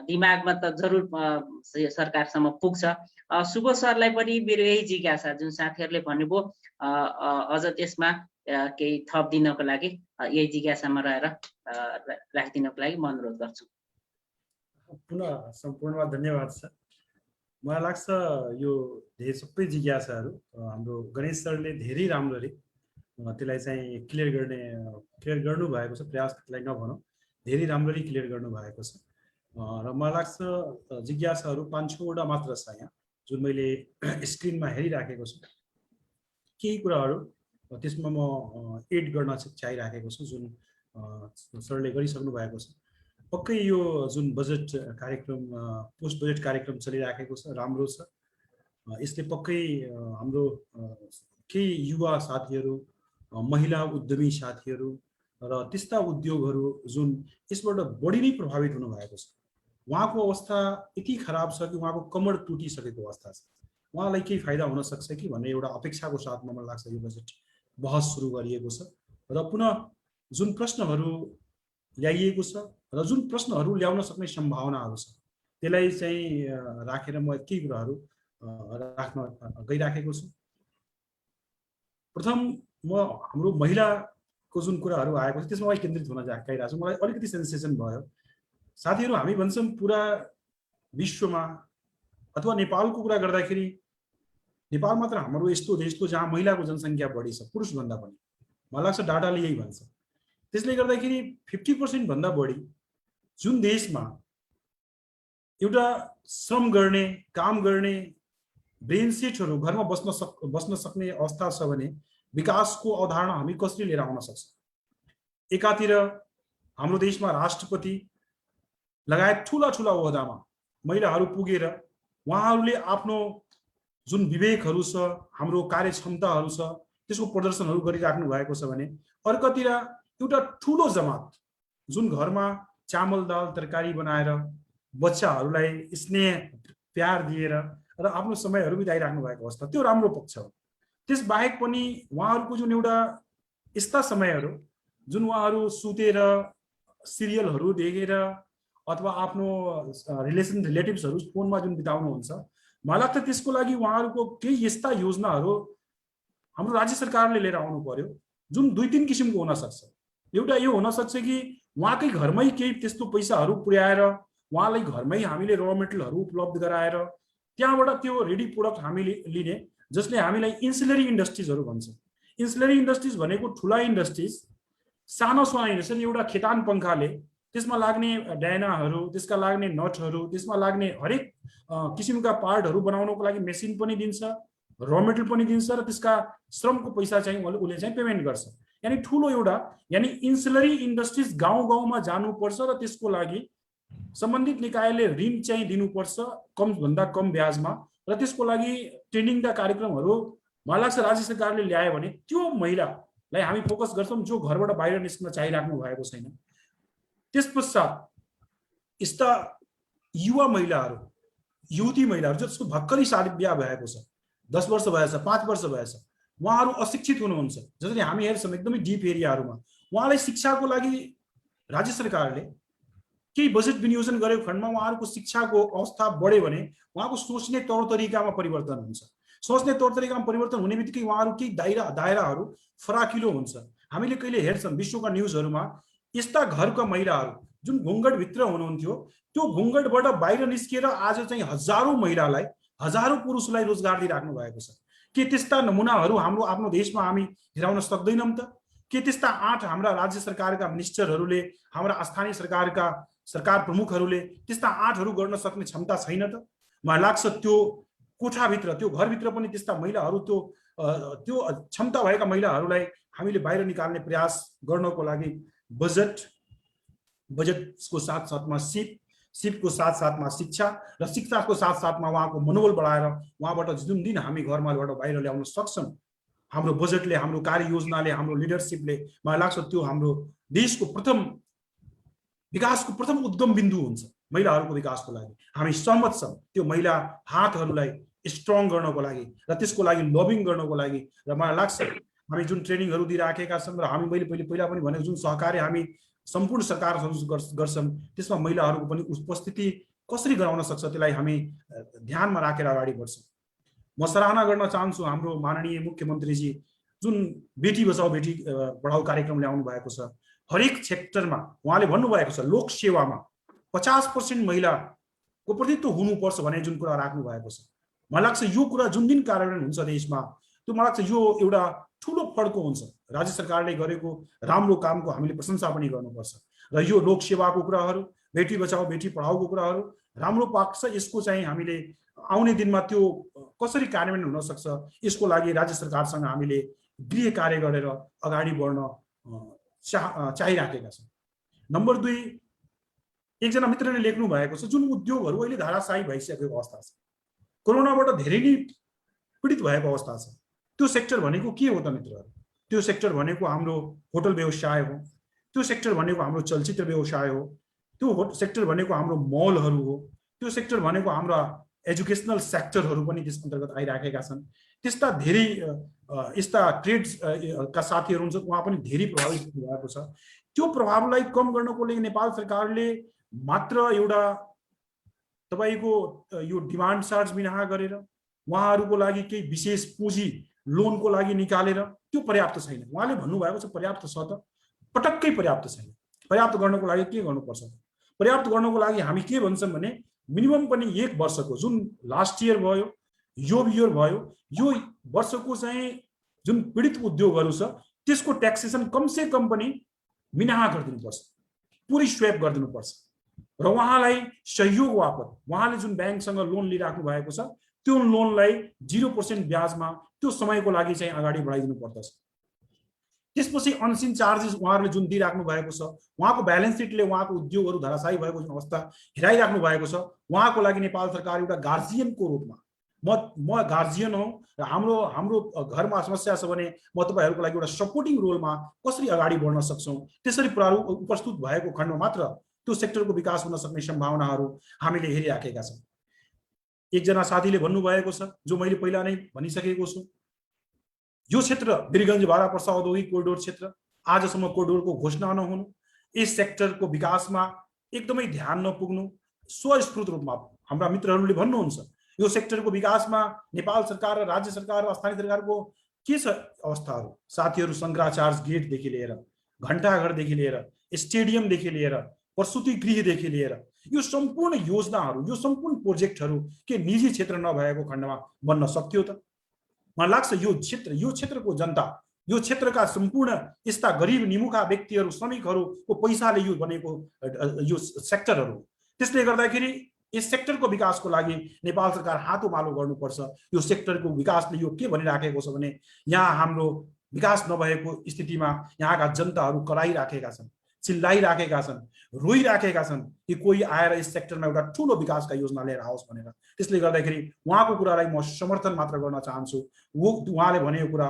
दिमागमा त जरुर सरकारसम्म पुग्छ शुभ सरलाई पनि मेरो यही जिज्ञासा जुन साथीहरूले भन्नुभयो अझ त्यसमा केही थप दिनको लागि यही जिज्ञासामा रहेर राखिदिनको लागि म अनुरोध गर्छु पुनः सम्पूर्णमा धन्यवाद सर मलाई लाग्छ यो धेरै सबै जिज्ञासाहरू हाम्रो गणेश सरले धेरै राम्ररी त्यसलाई चाहिँ क्लियर गर्नु भएको छ प्रयास त्यसलाई नभनौँ धेरै राम्ररी क्लियर गर्नु भएको छ र मलाई लाग्छ जिज्ञासाहरू 5-6 वटा मात्र छ यहाँ जुन मैले स्क्रिनमा हेरिराखेको छु केही कुराहरू त्यसमा म एड गर्न चाहिराखेको छु जुन सरले गरिसक्नु भएको छ पक्कै यो जुन बजेट कार्यक्रम पोस्ट बजेट कार्यक्रम चलिराखेको छ राम्रो छ यसले पक्कै हाम्रो केही युवा साथीहरू महिला उद्यमी साथीहरू र त्यस्ता उद्योगहरू जुन यसबाट बढी नै प्रभावित हुनु भएको छ उहाँको अवस्था यति खराब छ कि उहाँको कमर टुटिसकेको अवस्था छ उहाँलाई केही फाइदा हुन सक्छ कि भन्ने एउटा अपेक्षाको साथमा मलाई लाग्छ यो बजेट बहस सुरु गरिएको छ र पुनः जुन प्रश्नहरू ल्याइएको छ र जुन प्रश्नहरू ल्याउन सक्ने सम्भावनाहरू छ त्यसलाई चाहिँ राखेर म केही कुराहरू राख्न गइराखेको छु प्रथम म हाम्रो महिलाको जुन कुराहरू आएको छ त्यसमा केन्द्रित हुन गइरहेको छु मलाई अलिकति सेन्सेसन भयो साथीहरू हामी भन्छौँ पुरा विश्वमा अथवा नेपालको कुरा गर्दाखेरि नेपाल मात्र हाम्रो यस्तो देश हो जहाँ महिलाको जनसङ्ख्या बढी छ पुरुषभन्दा पनि मलाई लाग्छ डाटाले यही भन्छ त्यसले गर्दाखेरि 50% भन्दा बढी जुन देशमा एउटा श्रम गर्ने काम गर्ने ब्रेन सेटहरू घरमा बस्न सक्ने अवस्था छ भने विकासको अवधारणा हामी कसरी लिएर आउन सक्छ एकातिर हाम्रो देशमा राष्ट्रपति लगायत ठुला ओहदामा महिलाहरू पुगेर उहाँहरूले आफ्नो जुन विवेकहरू छ हाम्रो कार्यक्षमताहरू छ त्यसको प्रदर्शनहरू गरिराख्नु भएको छ भने अर्कोतिर एउटा ठुलो जमात जुन घरमा चामल दाल तरकारी बनाएर बच्चाहरूलाई स्नेह प्यार दिएर र आफ्नो समयहरू बिताइराख्नु भएको अवस्था त्यो राम्रो पक्ष हो त्यसबाहेक पनि उहाँहरूको जुन एउटा यस्ता समयहरू जुन उहाँहरू सुतेर सिरियलहरू देखेर अथवा आफ्नो रिलेटिभ्सहरू फोनमा जुन बिताउनुहुन्छ मलाई लाग्छ त्यसको लागि उहाँहरूको केही यस्ता योजनाहरू हाम्रो राज्य सरकारले लिएर आउनु पर्यो जुन 2-3 किसिमको हुन सक्छ एउटा यो हुन सक्छ कि उहाँकै घरमै केही त्यस्तो पैसाहरू पुर्याएर उहाँलाई घरमै हामीले र मेटेरियलहरू उपलब्ध गराएर त्यहाँबाट त्यो रेडी प्रोडक्ट हामीले लिने जसले हामीलाई इन्सिलरी इन्डस्ट्रिजहरू भन्छ इन्सिलरी इन्डस्ट्रिज भनेको ठुला इन्डस्ट्रिज सानो इन्डस्ट्री एउटा खेतान पंखाले त्यसमा लाग्ने डायनाहरू त्यसका लाग्ने नटहरू त्यसमा लाग्ने हरेक किसिमका पार्टहरू बनाउनको लागि मेसिन पनि दिन्छ र मेटेरियल पनि दिन्छ र त्यसका श्रमको पैसा चाहिँ उसले चाहिँ पेमेन्ट गर्छ यानी ठुलो एउटा यानी इन्सिलरी इन्डस्ट्रिज गाउँमा जानुपर्छ र त्यसको लागि सम्बन्धित निकायले ऋण चाहिँ दिनुपर्छ कम भन्दा कम ब्याजमा र त्यसको लागि ट्रेनिङका कार्यक्रमहरू मलाई लाग्छ राज्य सरकारले ल्यायो भने त्यो महिलालाई हामी फोकस गर्छौँ जो घरबाट बाहिर निस्कन चाहिराख्नु भएको छैन त्यसपश्चात यस्ता युवा महिलाहरू युवती महिलाहरू जसको भर्खरै शादी बिहा भएको छ 10 वर्ष भएछ 5 वर्ष भएछ उहाँहरू अशिक्षित हुनुहुन्छ जसरी हामी हेर्छौँ एकदमै डिप एरियाहरूमा उहाँलाई शिक्षाको लागि राज्य सरकारले केही बजेट विनियोजन गरेको खण्डमा उहाँहरूको शिक्षाको अवस्था बढ्यो भने उहाँको सोच्ने तौर तरिकामा परिवर्तन हुन्छ सोच्ने तौर तरिकामा परिवर्तन हुने बित्तिकै उहाँहरू केही दायराहरू फराकिलो हुन्छ हामीले कहिले हेर्छौँ विश्वका न्युजहरूमा यस्ता घरका महिलाहरू जुन घुङ्गटभित्र हुनुहुन्थ्यो त्यो घुङ्गटबाट बाहिर निस्किएर आज चाहिँ हजारौं महिलालाई हजारौं पुरुषलाई रोजगार दिइराख्नु भएको छ के त्यस्ता नमुनाहरू हाम्रो आफ्नो देशमा हामी हेराउन सक्दैनौँ त के त्यस्ता 8 हाम्रा राज्य सरकारका मिनिस्टरहरूले हाम्रा स्थानीय सरकार प्रमुखहरूले त्यस्ता 8हरू गर्न सक्ने क्षमता छैन त मलाई लाग्छ त्यो कोठाभित्र त्यो घरभित्र पनि त्यस्ता महिलाहरू त्यो क्षमता भएका महिलाहरूलाई हामीले बाहिर निकाल्ने प्रयास गर्नको लागि बजेटको साथसाथमा सिपको साथसाथमा शिक्षा र शिक्षाको साथसाथमा उहाँको मनोबल बढाएर उहाँबाट जुन दिन हामी घरमाबाट बाहिर ल्याउन सक्छौँ हाम्रो बजेटले हाम्रो कार्ययोजनाले हाम्रो लिडरसिपले मलाई लाग्छ त्यो हाम्रो देशको विकासको प्रथम उद्गम बिन्दु हुन्छ महिलाहरूको विकासको लागि। हामी सहमत छौँ त्यो महिला हातहरूलाई स्ट्रङ गर्नको लागि र त्यसको लागि लबिङ गर्नको लागि। र मलाई लाग्छ हामी जुन ट्रेनिङहरू दिइराखेका छौँ र हामी मैले पहिला पनि भनेको जुन सहकार्य हामी सम्पूर्ण सरकारहरू गर्छौँ त्यसमा महिलाहरूको पनि उपस्थिति कसरी गराउन सक्छ त्यसलाई हामी ध्यानमा राखेर अगाडि बढ्छौँ। म सराहना गर्न चाहन्छु हाम्रो माननीय मुख्यमन्त्रीजी जुन बेटी बचाओ बेटी पढाओ कार्यक्रम ल्याउनु भएको छ। हरेक सेक्टरमा उहाँले भन्नुभएको छ लोक सेवामा 50% महिलाको प्रतिनिधित्व हुनुपर्छ भन्ने जुन कुरा राख्नु भएको छ। मलाई लाग्छ यो कुरा जुन दिन कार्यान्वयन हुन्छ देशमा त्यो मलाई लाग्छ यो एउटा ठुलो फड्को हुन्छ। राज्य सरकारले गरेको राम्रो कामको हामीले प्रशंसा पनि गर्नुपर्छ र यो लोक सेवाको कुराहरू बेटी बचाओ बेटी पढाओको कुराहरू राम्रो पाक्छ। यसको चाहिँ हामीले आउने दिनमा त्यो कसरी कार्यान्वयन हुन सक्छ यसको लागि राज्य सरकारसँग हामीले गृह कार्य गरेर अगाडि बढ्न चाहिराखेका छौँ। नम्बर 2 एकजना मित्रले लेख्नु भएको छ जुन उद्योगहरू अहिले धाराशायी भइसकेको अवस्था छ कोरोनाबाट धेरै नै पीडित भएको अवस्था छ। त्यो सेक्टर भनेको के हो त मित्रहरू? त्यो सेक्टर भनेको हाम्रो होटल व्यवसाय हो, त्यो सेक्टर भनेको हाम्रो चलचित्र व्यवसाय हो, त्यो सेक्टर भनेको हाम्रो मलहरू हो, त्यो सेक्टर भनेको हाम्रा एजुकेसनल सेक्टरहरू पनि त्यस अन्तर्गत आइराखेका छन्। त्यस्ता धेरै यस्ता ट्रेड्स का साथीहरू हुन्छ उहाँ पनि धेरै प्रभावित भएको छ। त्यो प्रभावलाई कम गर्नको लागि नेपाल सरकारले मात्र एउटा तपाईको यो डिमान्ड चार्ज मिनाहा गरेर उहाँहरूको लागि केही विशेष पुँजी लोनको लागि निकालेर त्यो पर्याप्त छैन। उहाँले भन्नुभएको छ पर्याप्त छ त पटक्कै पर्याप्त छैन। पर्याप्त गर्नको लागि के गर्नुपर्छ? पर्याप्त गर्नको लागि हामी के भन्छौँ भने मिनिमम पनि 1 वर्षको जुन लास्ट इयर भयो यो इयर भयो यो वर्षको चाहिँ जुन पीडित उद्योगहरू छ त्यसको ट्याक्सेसन कमसे कम पनि मिनाहा गरिदिनुपर्छ, पुरै स्वेप गरिदिनुपर्छ र उहाँलाई सहयोग बापत उहाँले जुन ब्याङ्कसँग लोन लिइराख्नु भएको छ त्यो लोनलाई 0% ब्याजमा त्यो समयको लागि चाहिँ अगाडि बढाइदिनु पर्दछ। त्यसपछि अनसिन चार्जेस उहाँहरूले जुन दिइराख्नु भएको छ उहाँको ब्यालेन्स सिटले उहाँको उद्योगहरू धराशायी भएको जुन अवस्था हेराइराख्नु भएको छ उहाँको लागि नेपाल सरकार एउटा गार्जियनको रूपमा म गार्जियन हौ र हाम्रो घरमा समस्या छ भने म तपाईहरुको लागि एउटा सपोर्टिङ रोलमा कसरी अगाडि बढ्न सक्छौं त्यसरी उपस्थित भएको खण्डमा मात्र त्यो सेक्टरको विकास हुन सक्ने सम्भावनाहरू हामीले हेरिराखेका छौं। एकजना साथीले भन्नुभएको छ जो मैले पहिला नै भनिसकेको छु, यो क्षेत्र वीरगञ्ज बारा पर्सा औद्योगिक कोरिडोर क्षेत्र आजसम्म कोरिडोरको घोषणा नहुनु, यस सेक्टरको विकासमा एकदमै ध्यान नपुग्नु, स्वस्फूर्त रूपमा हाम्रा मित्रहरूले भन्नुहुन्छ यो सेक्टरको विकासमा नेपाल सरकार र राज्य सरकार र स्थानीय सरकारको के छ अवस्थाहरू। साथीहरू शंकराचार्य गेटदेखि लिएर घण्टाघरदेखि लिएर स्टेडियमदेखि लिएर प्रसूति गृहदेखि लिएर यो सम्पूर्ण योजनाहरू यो सम्पूर्ण प्रोजेक्टहरू के निजी क्षेत्र नभएको खण्डमा बन्न सक्थ्यो त? मलाई लाग्छ यो क्षेत्रको जनता यो क्षेत्रका सम्पूर्ण यस्ता गरिब निमुखा व्यक्तिहरू श्रमिकहरूको पैसाले यो बनेको यो सेक्टरहरू, त्यसले गर्दाखेरि यस सेक्टरको विकासको लागि नेपाल सरकार हातोमालो गर्नुपर्छ। यो सेक्टरको विकासले यो के भनिराखेको छ भने यहाँ हाम्रो विकास नभएको स्थितिमा यहाँका जनताहरू कराइराखेका छन्, चिल्लाइराखेका छन्, रोइराखेका छन् कि कोही आएर यस सेक्टरमा एउटा ठूलो विकासका योजना लिएर आओस् भनेर। त्यसले गर्दाखेरि उहाँको कुरालाई म समर्थन मात्र गर्न चाहन्छु। उहाँले भनेको कुरा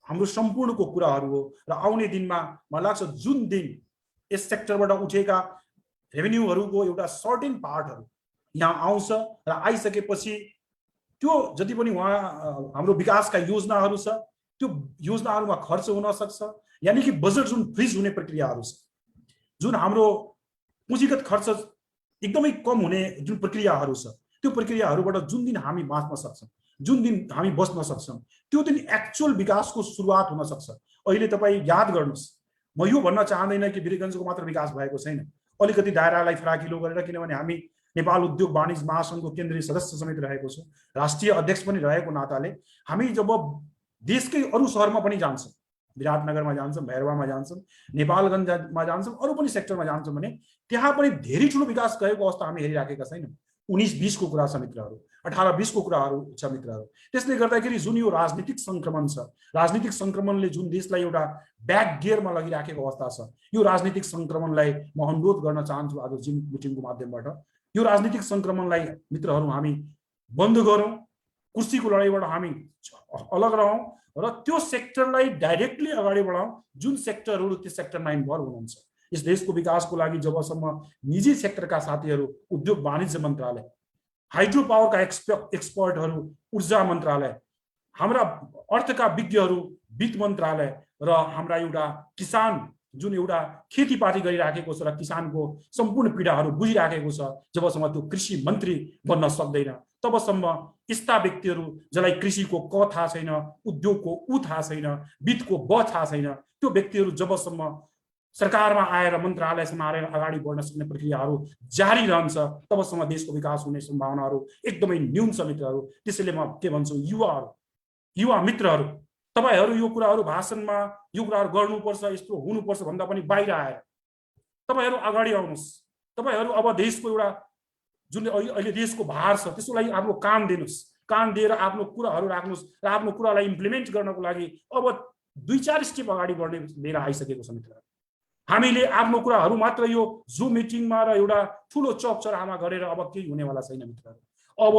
हाम्रो सम्पूर्णको कुराहरू हो र आउने दिनमा मलाई लाग्छ जुन दिन यस सेक्टरबाट उठेका रेभेन्यूहरूको एउटा सर्टेन पार्टहरू यहाँ आउँछ र आइसकेपछि त्यो जति पनि हाम्रो विकासका योजनाहरू छ त्यो योजनाहरूमा खर्च हुन सक्छ। यानी कि बजेट जुन फ्रिज हुने प्रक्रियाहरू छ, जुन हाम्रो पुँजीगत खर्च एकदमै कम हुने जुन प्रक्रियाहरू छ त्यो प्रक्रियाहरूबाट जुन दिन हामी बाँच्न सक्छौं, जुन दिन हामी बस्न सक्छौं त्यो दिन एक्चुअल विकासको सुरुवात हुन सक्छ। अहिले तपाईँ याद गर्नुहोस्, म यो भन्न चाहदैन कि वीरगञ्जको मात्र विकास भएको छैन, अलिकति दायरालाई फराकिलो गरेर, किनभने हामी नेपाल उद्योग वाणिज्य महासंघको केन्द्रीय सदस्य समेत रहेको छु, राष्ट्रिय अध्यक्ष पनि रहेको नाताले हामी जब देशकै अरू शहरमा पनि जान्छौँ, विराटनगरमा जान्छौँ, भैरवामा जान्छौँ, नेपालगञ्जमा जान्छौँ, अरू पनि सेक्टरमा जान्छौँ भने त्यहाँ पनि धेरै ठुलो विकास गएको अवस्था हामी हेरिराखेका छैनौँ। 19-20 को कुरा छ मित्रहरू, 18-20 को कुराहरू छ मित्रहरू। त्यसले गर्दाखेरि जुन यो राजनीतिक संक्रमण छ, राजनीतिक संक्रमणले जुन देशलाई एउटा ब्याक गियरमा लगिराखेको अवस्था छ, यो राजनीतिक संक्रमणलाई म अनुरोध गर्न चाहन्छु आज जिम मिटिङको माध्यमबाट, यो राजनीतिक संक्रमणलाई मित्रहरू हामी बन्द गरौँ, कुर्सीको लडाइँबाट हामी अलग रहौँ र त्यो सेक्टरलाई डाइरेक्टली अगाडि बढाउँ जुन सेक्टरहरू त्यो सेक्टरमा इन्भल्भ हुनुहुन्छ। यस देशको विकासको लागि जबसम्म निजी सेक्टरका साथीहरू, उद्योग वाणिज्य मन्त्रालय, हाइड्रो पावरका एक्सपर्टहरू, ऊर्जा मन्त्रालय, हाम्रा अर्थका विज्ञहरू, वित्त मन्त्रालय र हाम्रा एउटा किसान जुन एउटा खेतीपाती गरिराखेको छ र किसानको सम्पूर्ण पीडाहरू बुझिराखेको छ, जबसम्म त्यो कृषि मन्त्री बन्न सक्दैन तबसम्म यस्ता व्यक्तिहरू जसलाई कृषिको क थाहा छैन, उद्योगको उ थाहा छैन, वित्तको ब थाहा छैन, त्यो व्यक्तिहरू जबसम्म सरकारमा आएर मन्त्रालयसम्म आएर अगाडि बढ्न सक्ने प्रक्रियाहरू जारी रहन्छ तबसम्म देशको विकास हुने सम्भावनाहरू एकदमै न्यून छ मित्रहरू। त्यसैले म के भन्छु, युवा मित्रहरू, तपाईहरू यो कुराहरू भाषणमा यो कुराहरू गर्नुपर्छ, यस्तो हुनुपर्छ भन्दा पनि बाहिर आएर तपाईहरू अगाडि आउनुहोस्। तपाईहरू अब देशको एउटा जुन अहिले देशको भार छ त्यसको लागि आफ्नो काम दिनुहोस्, काम दिएर आफ्नो कुराहरू राख्नुहोस् र आफ्नो कुरालाई इम्प्लिमेन्ट गर्नको लागि अब 2-4 स्टेप अगाडि बढ्ने लिएर आइसकेको छ मित्रहरू। हामीले आफ्नो कुराहरू मात्र यो जुम मिटिङमा र एउटा ठुलो चौकचौरामा गरेर अब केही हुनेवाला छैन मित्रहरू। अब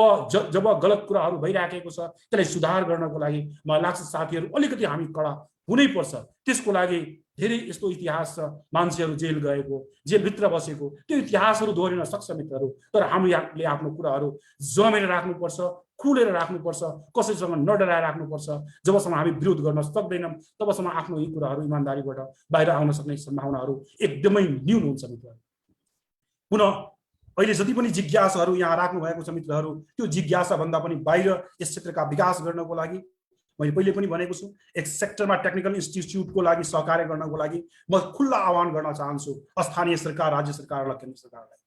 जब गलत कुराहरू भइराखेको छ त्यसलाई सुधार गर्नको लागि मलाई लाग्छ साथीहरू अलिकति हामी कडा हुनैपर्छ। त्यसको लागि धेरै यस्तो इतिहास छ, मान्छेहरू जेल गएको, जेलभित्र बसेको, त्यो इतिहासहरू दोहोरिन सक्छ मित्रहरू। तर हामीले आफ्नो कुराहरू जमेर राख्नुपर्छ, खुलेर राख्नुपर्छ, कसैसँग नडराएर राख्नुपर्छ। जबसम्म हामी विरोध गर्न सक्दैनौँ तबसम्म आफ्नो यी कुराहरू इमान्दारीबाट बाहिर आउन सक्ने सम्भावनाहरू एकदमै न्यून हुन्छ मित्रहरू। पुनः अहिले जति पनि जिज्ञासाहरू यहाँ राख्नु भएको छ मित्रहरू, त्यो जिज्ञासा भन्दा पनि बाहिर यस क्षेत्रका विकास गर्नको लागि मैले पहिले पनि भनेको छु, एक सेक्टरमा टेक्निकल इन्स्टिट्युटको लागि सहकार्य गर्नको लागि म खुल्ला आह्वान गर्न चाहन्छु स्थानीय सरकार, राज्य सरकार र केन्द्र सरकारलाई।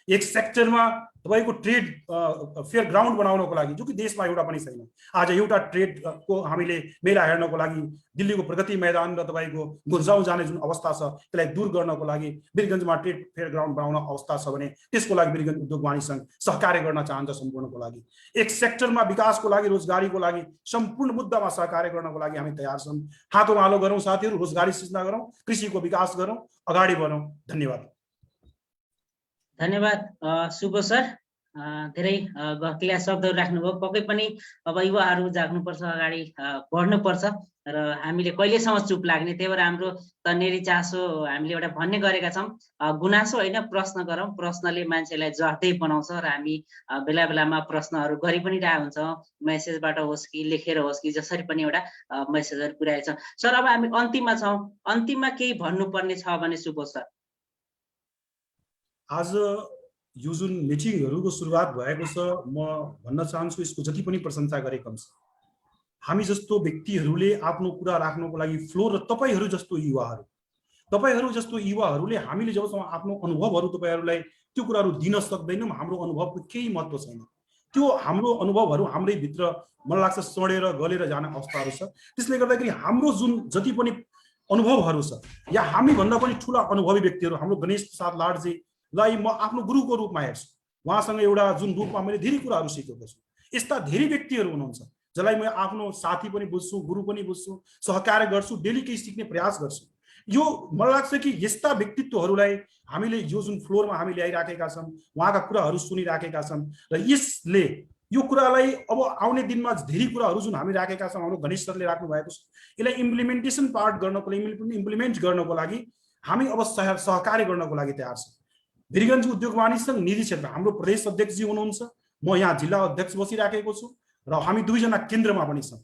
एक सेक्टरमा तपाईको ट्रेड फेयर ग्राउन्ड बनाउनको लागि, जो कि देशमा एउटा पनि छैन। आज एउटा ट्रेडको हामीले मेला हेर्नको लागि दिल्लीको प्रगति मैदान र तपाईको गुन्जाउ जाने जुन अवस्था छ त्यसलाई दूर गर्नको लागि वीरगञ्जमा ट्रेड फेयर ग्राउन्ड बनाउन अवस्था छ भने त्यसको लागि वीरगञ्ज उद्योग वाणिज्य संघ सहकार्य गर्न चाहन्छ सम्पूर्णको लागि। एक सेक्टरमा विकासको लागि, रोजगारीको लागि, सम्पूर्ण मुद्दामा सहकार्य गर्नको लागि हामी तयार छौँ। हातौँ हालो गरौँ साथीहरू, रोजगारी सृजना गरौँ, कृषिको विकास गरौँ, अगाडि बढौँ। धन्यवाद। धन्यवाद शुभ सर, धेरै गहकिला शब्दहरू राख्नुभयो। पक्कै पनि अब युवाहरू जाग्नुपर्छ, अगाडि बढ्नुपर्छ र हामीले कहिलेसम्म चुप लाग्ने। त्यही भएर हाम्रो तन्नेरी चासो हामीले एउटा भन्ने गरेका छौँ, गुनासो होइन प्रश्न गरौँ, प्रश्नले मान्छेलाई जवाफदेही बनाउँछ र हामी बेला बेलामा प्रश्नहरू गरि पनि रहेको हुन्छौँ, मेसेजबाट होस् कि लेखेर होस् कि जसरी पनि एउटा मेसेजहरू पुर्याएछ। सर अब हामी अन्तिममा छौँ, अन्तिममा केही भन्नुपर्ने छ भने शुभ सर। आज यो जुन मिटिङहरूको सुरुवात भएको छ म भन्न चाहन्छु यसको जति पनि प्रशंसा गरे कम छ। हामी जस्तो व्यक्तिहरूले आफ्नो कुरा राख्नको लागि फ्लोर र तपाईहरू जस्तो युवाहरूले हामीले जबसम्म आफ्नो अनुभवहरू तपाईहरूलाई त्यो कुराहरू दिन सक्दैनौँ हाम्रो अनुभवको केही महत्त्व छैन। त्यो हाम्रो अनुभवहरू हाम्रै भित्र मलाई लाग्छ सडेर गलेर जाने अवस्थाहरू छ। त्यसले गर्दाखेरि हाम्रो जुन जति पनि अनुभवहरू छ या हामी भन्दा पनि ठुला अनुभवी व्यक्तिहरू, हाम्रो गणेश प्रसाद लाडजी लाई म आफ्नो गुरुको रूपमा हेर्छु। उहाँसँग एउटा जुन रूपमा मैले धेरै कुराहरू सिकेको छु। यस्ता धेरै व्यक्तिहरू हुनुहुन्छ जसलाई म आफ्नो साथी पनि बुझ्छु, गुरु पनि बुझ्छु, सहकार्य गर्छु, डेली केही सिक्ने प्रयास गर्छु। यो मलाई लाग्छ कि यस्ता व्यक्तित्वहरूलाई हामीले यो जुन फ्लोरमा हामी ल्याइराखेका छौँ, उहाँका कुराहरू सुनिराखेका छौँ र यसले यो कुरालाई अब आउने दिनमा धेरै कुराहरू जुन हामी राखेका छौँ, हाम्रो गणेश सरले राख्नु भएको छ, यसलाई इम्प्लिमेन्टेसन पार्ट गर्नको लागि, इम्प्लिमेन्ट गर्नको लागि हामी अब सहकार्य गर्नको लागि तयार छौँ। वीरगञ्ज उद्योग वाणिज्य संघ निजी क्षेत्र हाम्रो प्रदेश अध्यक्षजी हुनुहुन्छ, म यहाँ जिल्ला अध्यक्ष बसिराखेको छु र हामी दुईजना केन्द्रमा पनि छौँ।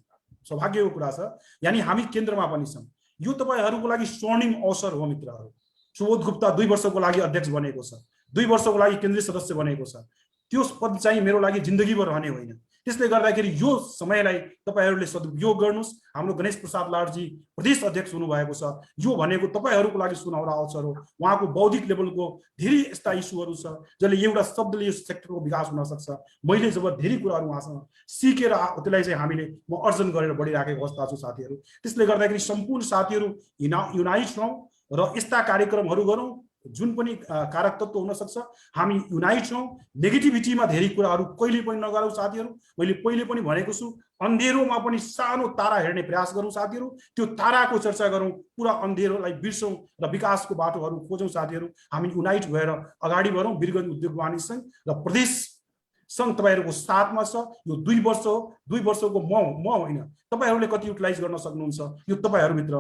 सौभाग्यको कुरा छ, यानि हामी केन्द्रमा पनि छौँ। यो तपाईँहरूको लागि स्वर्णिम अवसर हो मित्रहरू। सुबोध गुप्ता 2 वर्षको लागि अध्यक्ष बनेको छ, 2 वर्षको लागि केन्द्रीय सदस्य बनेको छ। त्यो पद चाहिँ मेरो लागि जिन्दगीभर रहने होइन। त्यसले गर्दाखेरि यो समयलाई तपाईहरूले सदुपयोग गर्नुहोस्। हाम्रो गणेश प्रसाद लाडजी प्रदेश अध्यक्ष हुनुभएको छ, यो भनेको तपाईँहरूको लागि सुनौलो अवसर हो। उहाँको बौद्धिक लेभलको धेरै यस्ता इस्युहरू छ जसले एउटा शब्दले यो सेक्टरको विकास हुन सक्छ। मैले जब धेरै कुराहरू उहाँसँग सिकेर त्यसलाई चाहिँ हामीले म अर्जन गरेर बढिराखेको अवस्था छु साथीहरू। त्यसले गर्दाखेरि सम्पूर्ण साथीहरू युनाइट हौँ र यस्ता कार्यक्रमहरू गरौँ, जुन पनि कारक तत्त्व हुन सक्छ हामी युनाइट छौँ। नेगेटिभिटीमा धेरै कुराहरू कहिले पनि नगरौँ साथीहरू। मैले पहिले पनि भनेको छु, अँधेरोमा पनि सानो तारा हेर्ने प्रयास गरौँ साथीहरू। त्यो ताराको चर्चा गरौँ, पुरा अँधेरोलाई बिर्सौँ र विकासको बाटोहरू खोजौँ साथीहरू। हामी युनाइट भएर अगाडि बढौँ। वीरगञ्ज उद्योग वाणिज्य सङ्घ र प्रदेश सङ्घ तपाईँहरूको साथमा छ। यो 2 वर्ष हो, 2 वर्षको म होइन, तपाईँहरूले कति युटिलाइज गर्न सक्नुहुन्छ यो तपाईँहरूभित्र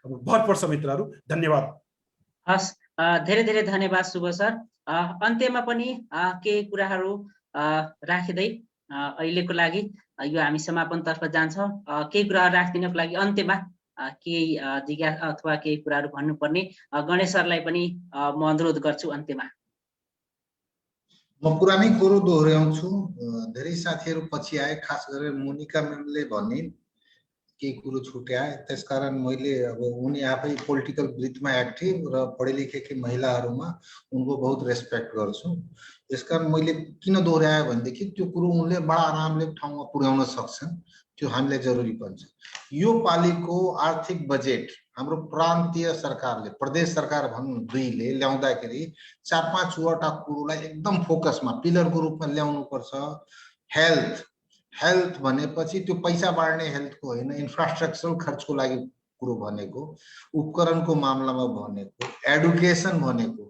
भर पर्छ मित्रहरू। धन्यवाद। हस्, धेरै धेरै धन्यवाद शुभ सर। अन्त्यमा पनि केही कुराहरू राखिँदै अहिलेको लागि यो हामी समापनतर्फ जान्छौँ। केही कुराहरू राखिदिनको लागि अन्त्यमा केही जिज्ञासा अथवा केही कुराहरू भन्नुपर्ने गणेश सरलाई पनि म अनुरोध गर्छु अन्त्यमा। म पुरानै कुरो दोहोऱ्याउँछु। धेरै साथीहरू पछि आए, खास गरेर मोनिका म्यामले भने केही कुरो छुट्याए, त्यसकारण मैले अब उनी आफै पोलिटिकल ब्रिथमा एक्टिभ र पढे लेखेकी महिलाहरूमा उनको बहुत रेस्पेक्ट गर्छु। यसकारण मैले किन दोहोऱ्याएँ भनेदेखि त्यो कुरो उनले बडा आरामले ठाउँमा पुर्याउन सक्छन्, त्यो हामीलाई जरुरी पर्छ। यो पालिको आर्थिक बजेट हाम्रो प्रान्तीय सरकारले, प्रदेश सरकार भनौँ दुईले ल्याउँदाखेरि 4-5 वटा कुरोलाई एकदम फोकसमा पिलरको रूपमा ल्याउनु पर्छ। हेल्थ भनेपछि त्यो पैसा बाड्ने हेल्थको होइन, इन्फ्रास्ट्रक्चरल खर्चको लागि कुरो भनेको, उपकरणको मामलामा भनेको, एडुकेसन भनेको,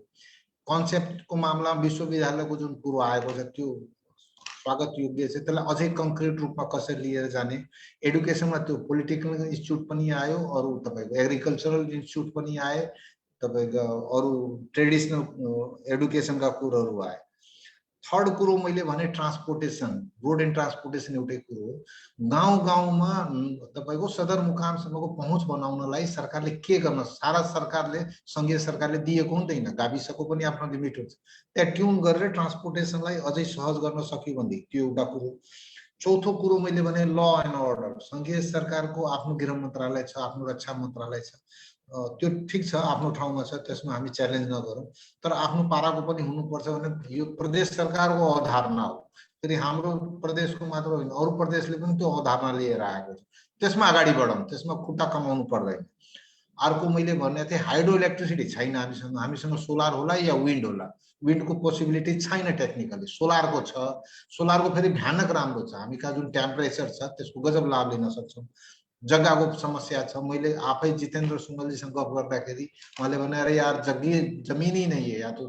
कन्सेप्टको मामलामा विश्वविद्यालयको जुन कुरो आएको छ त्यो स्वागत योग्य छ। त्यसलाई अझै कङ्क्रिट रूपमा कसरी लिएर जाने, एडुकेसनमा त्यो पोलिटेक्निक इन्स्टिट्युट पनि आयो, अरू तपाईँको एग्रिकल्चरल इन्स्टिट्युट पनि आए, तपाईँको अरू ट्रेडिसनल एडुकेसनका कुरोहरू आए। थर्ड कुरो मैले भने ट्रान्सपोर्टेसन, रोड एन्ड ट्रान्सपोर्टेसन एउटै कुरो हो। गाउँ गाउँमा तपाईँको सदरमुकामसम्मको पहुँच बनाउनलाई सरकारले के गर्न, सारा सरकारले सङ्घीय सरकारले दिएको हुँदैन, गाविसको पनि आफ्नो लिमिट हुन्छ। त्यहाँ ट्युन गरेर ट्रान्सपोर्टेसनलाई अझै सहज गर्न सक्यो भनेदेखि त्यो एउटा कुरो। चौथो कुरो मैले भने ल एन्ड अर्डर। सङ्घीय सरकारको आफ्नो गृह मन्त्रालय छ, आफ्नो रक्षा मन्त्रालय छ, त्यो ठिक छ, आफ्नो ठाउँमा छ, त्यसमा हामी च्यालेन्ज नगरौँ, तर आफ्नो पाराको पनि हुनुपर्छ भने यो प्रदेश सरकारको अवधारणा हो। फेरि हाम्रो प्रदेशको मात्र होइन, अरू प्रदेशले पनि त्यो अवधारणा लिएर आएको छ, त्यसमा अगाडि बढौँ, त्यसमा खुट्टा कमाउनु पर्दैन। अर्को मैले भन्ने थिएँ, हाइड्रो इलेक्ट्रिसिटी छैन हामीसँग सोलर होला या विन्ड होला, विन्डको पोसिबिलिटी छैन टेक्निकली, सोलरको छ। सोलरको फेरि भयानक राम्रो छ, हामी कहाँ जुन टेम्परेचर छ त्यसको गजब लाभ लिन सक्छौँ। जग्गाको समस्या छ, मैले आफै जितेन्द्र सुङ्गलजीसँग गफ गर्दाखेरि उहाँले भने अरे यार जमीन ही नहीं है, या तो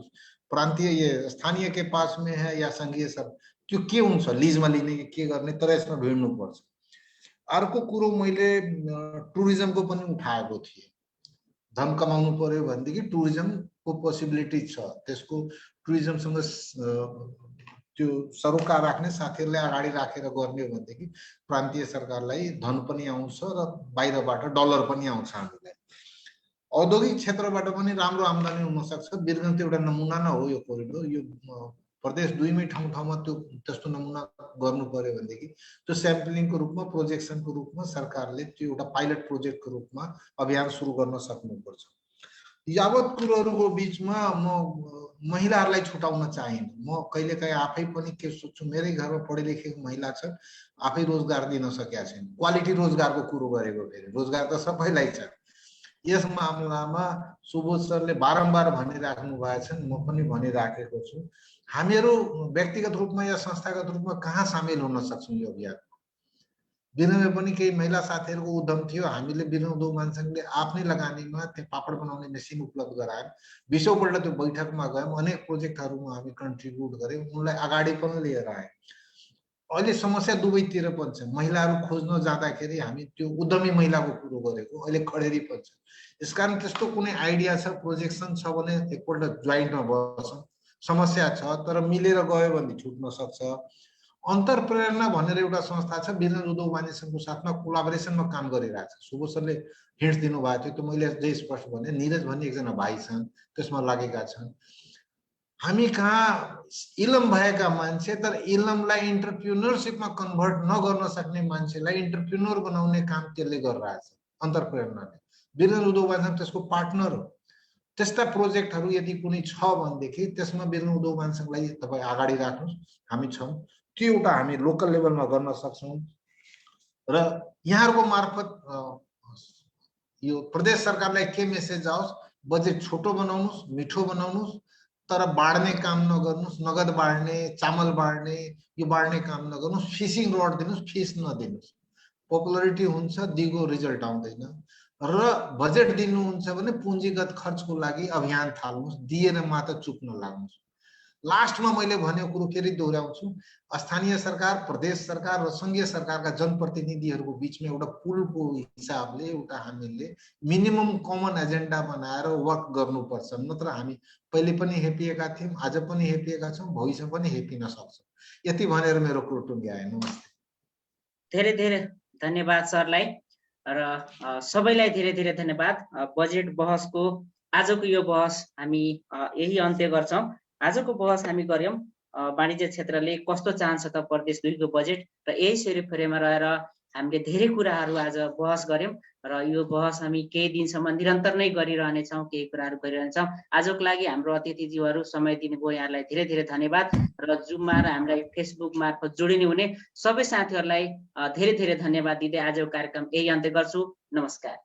प्रान्तीय ये स्थानीय के पास में है या संघीय सब, त्यो के हुन्छ लिजमा लिने के गर्ने, तर यसमा भिड्नु पर्छ। अर्को कुरो मैले टुरिज्मको पनि उठाएको थिएँ। धन कमाउनु पर्यो भनेदेखि टुरिज्मको पोसिबिलिटी छ, त्यसको टुरिज्मसँग त्यो सरोकार राख्ने साथीहरूले अगाडि राखेर गर्ने हो भनेदेखि प्रान्तीय सरकारलाई धन पनि आउँछ र बाहिरबाट डलर पनि आउँछ हामीलाई। औद्योगिक क्षेत्रबाट पनि राम्रो आम्दानी हुन सक्छ। वीरगञ्ज एउटा नमुना न हो यो कोरिडोर, यो प्रदेश 2 मै ठाउँ ठाउँमा त्यो त्यस्तो नमुना गर्नु पर्यो भनेदेखि त्यो स्याम्पलिङको रूपमा, प्रोजेक्सनको रूपमा सरकारले त्यो एउटा पाइलट प्रोजेक्टको रूपमा अभियान सुरु गर्न सक्नुपर्छ। यावत कुरोहरूको बीचमा म महिलाहरूलाई छुटाउन चाहिन्न। म कहिलेकाहीँ आफै पनि के सोच्छु, मेरै घरमा पढे लेखेको महिला छ, आफै रोजगार दिन सकेका छैन, क्वालिटी रोजगारको कुरो गरेको, फेरि रोजगार त सबैलाई छ। यस मामलामा सुबोध सरले बारम्बार भनिराख्नु भएको छ, म पनि भनिराखेको छु, हामीहरू व्यक्तिगत रूपमा या संस्थागत रूपमा कहाँ सामेल हुन सक्छौँ यो अभियानमा। वीरगञ्जमा पनि केही महिला साथीहरूको उद्यम थियो, हामीले वीरगञ्ज उद्योग महासङ्घले आफ्नै लगानीमा त्यो पापड बनाउने मेसिन उपलब्ध गरायौँ। 20औं पल्ट त्यो बैठकमा गयौँ, अनेक प्रोजेक्टहरूमा हामी कन्ट्रिब्युट गऱ्यौँ, उनलाई अगाडि पनि लिएर आयौँ। अहिले समस्या दुवैतिर पनि छ। महिलाहरू खोज्न जाँदाखेरि हामी त्यो उद्यमी महिलाको कुरो गरेको, अहिले खडेरी पनि छ। यसकारण त्यस्तो कुनै आइडिया छ, प्रोजेक्सन छ भने एकपल्ट जोइन्टमा बसौँ। समस्या छ तर मिलेर गयो भने छुट्न सक्छ। अन्तरप्रेरणा भनेर एउटा संस्था छ, वीरगञ्ज उद्योग वाणिज्य सङ्घको साथमा कोलाबोरेसनमा काम गरिरहेछ। सुबोध सरले हिन्ट्स दिनुभएको थियो, त्यो मैले अझै स्पष्ट भने, निरज भन्ने एकजना भाइ छन् त्यसमा लागेका छन्। हामी कहाँ इलम भएका मान्छे तर इलमलाई इन्टरप्रेन्योरसिपमा कन्भर्ट नगर्न सक्ने मान्छेलाई इन्टरप्रेन्योर बनाउने काम त्यसले गरिरहेछ अन्तरप्रेरणाले। वीरगञ्ज उद्योग वाणिज्य सङ्घ त्यसको पार्टनर हो। त्यस्ता प्रोजेक्टहरू यदि कुनै छ भनेदेखि त्यसमा वीरगञ्ज उद्योग वाणिज्य सङ्घलाई तपाईँ अगाडि राख्नुहोस्, हामी छौँ। त्यो एउटा हामी लोकल लेभलमा गर्न सक्छौँ। र यहाँहरूको मार्फत यो प्रदेश सरकारलाई के मेसेज आओस्, बजेट छोटो बनाउनुस्, मिठो बनाउनुस्, तर बाड्ने काम नगर्नुस्, नगद बाड्ने, चामल बाड्ने, यो बाड्ने काम नगर्नुस्, फिसिङ रड दिनुस्, फिस नदिनुस्। पपुलरिटी हुन्छ, दिगो रिजल्ट आउँदैन। र बजेट दिनुहुन्छ भने पुँजीगत खर्चको लागि अभियान थाल्नुस्, दिएर मात्र चुक्न लाग्नुस्। लास्टमा मैले भनेको कुरो फेरि दोहोऱ्याउँछु, स्थानीय सरकार, प्रदेश सरकार र संघीय सरकारका जनप्रतिनिधिहरूको बीचमा एउटा पुलको हिसाबले एउटा हामीले मिनिमम कमन एजेन्डा बनाएर वर्क गर्नुपर्छ, नत्र हामी पहिले पनि हेपिएका थियौँ, आज पनि हेपिएका छौँ, भविष्य पनि हेपिन सक्छौँ। यति भनेर मेरो कुरो टुङ्ग्याए। नमस्ते। धेरै धेरै धन्यवाद सरलाई र सबैलाई धेरै धेरै धन्यवाद। बजेट बहसको आजको यो बहस हामी यही अन्त्य गर्छौँ। आजको बहस हामी गर्यौं वाणिज्य क्षेत्रले कस्तो चाहन्छ त प्रदेश 2 को बजेट, र यही सेरोफेरोमा रहेर हामीले धेरै कुराहरू आज बहस गर्यौं र यो बहस हामी केही दिनसम्म निरन्तर नै गरिरहनेछौँ, केही कुराहरू गरिरहनेछौँ। आजको लागि हाम्रो अतिथिज्यूहरू समय दिनुभयो, यहाँलाई धेरै धेरै धन्यवाद। र जुममा र हामीलाई फेसबुक मार्फत जोडिने हुने सबै साथीहरूलाई धेरै धेरै धन्यवाद दिँदै आजको कार्यक्रम यही अन्त्य गर्छु। नमस्कार।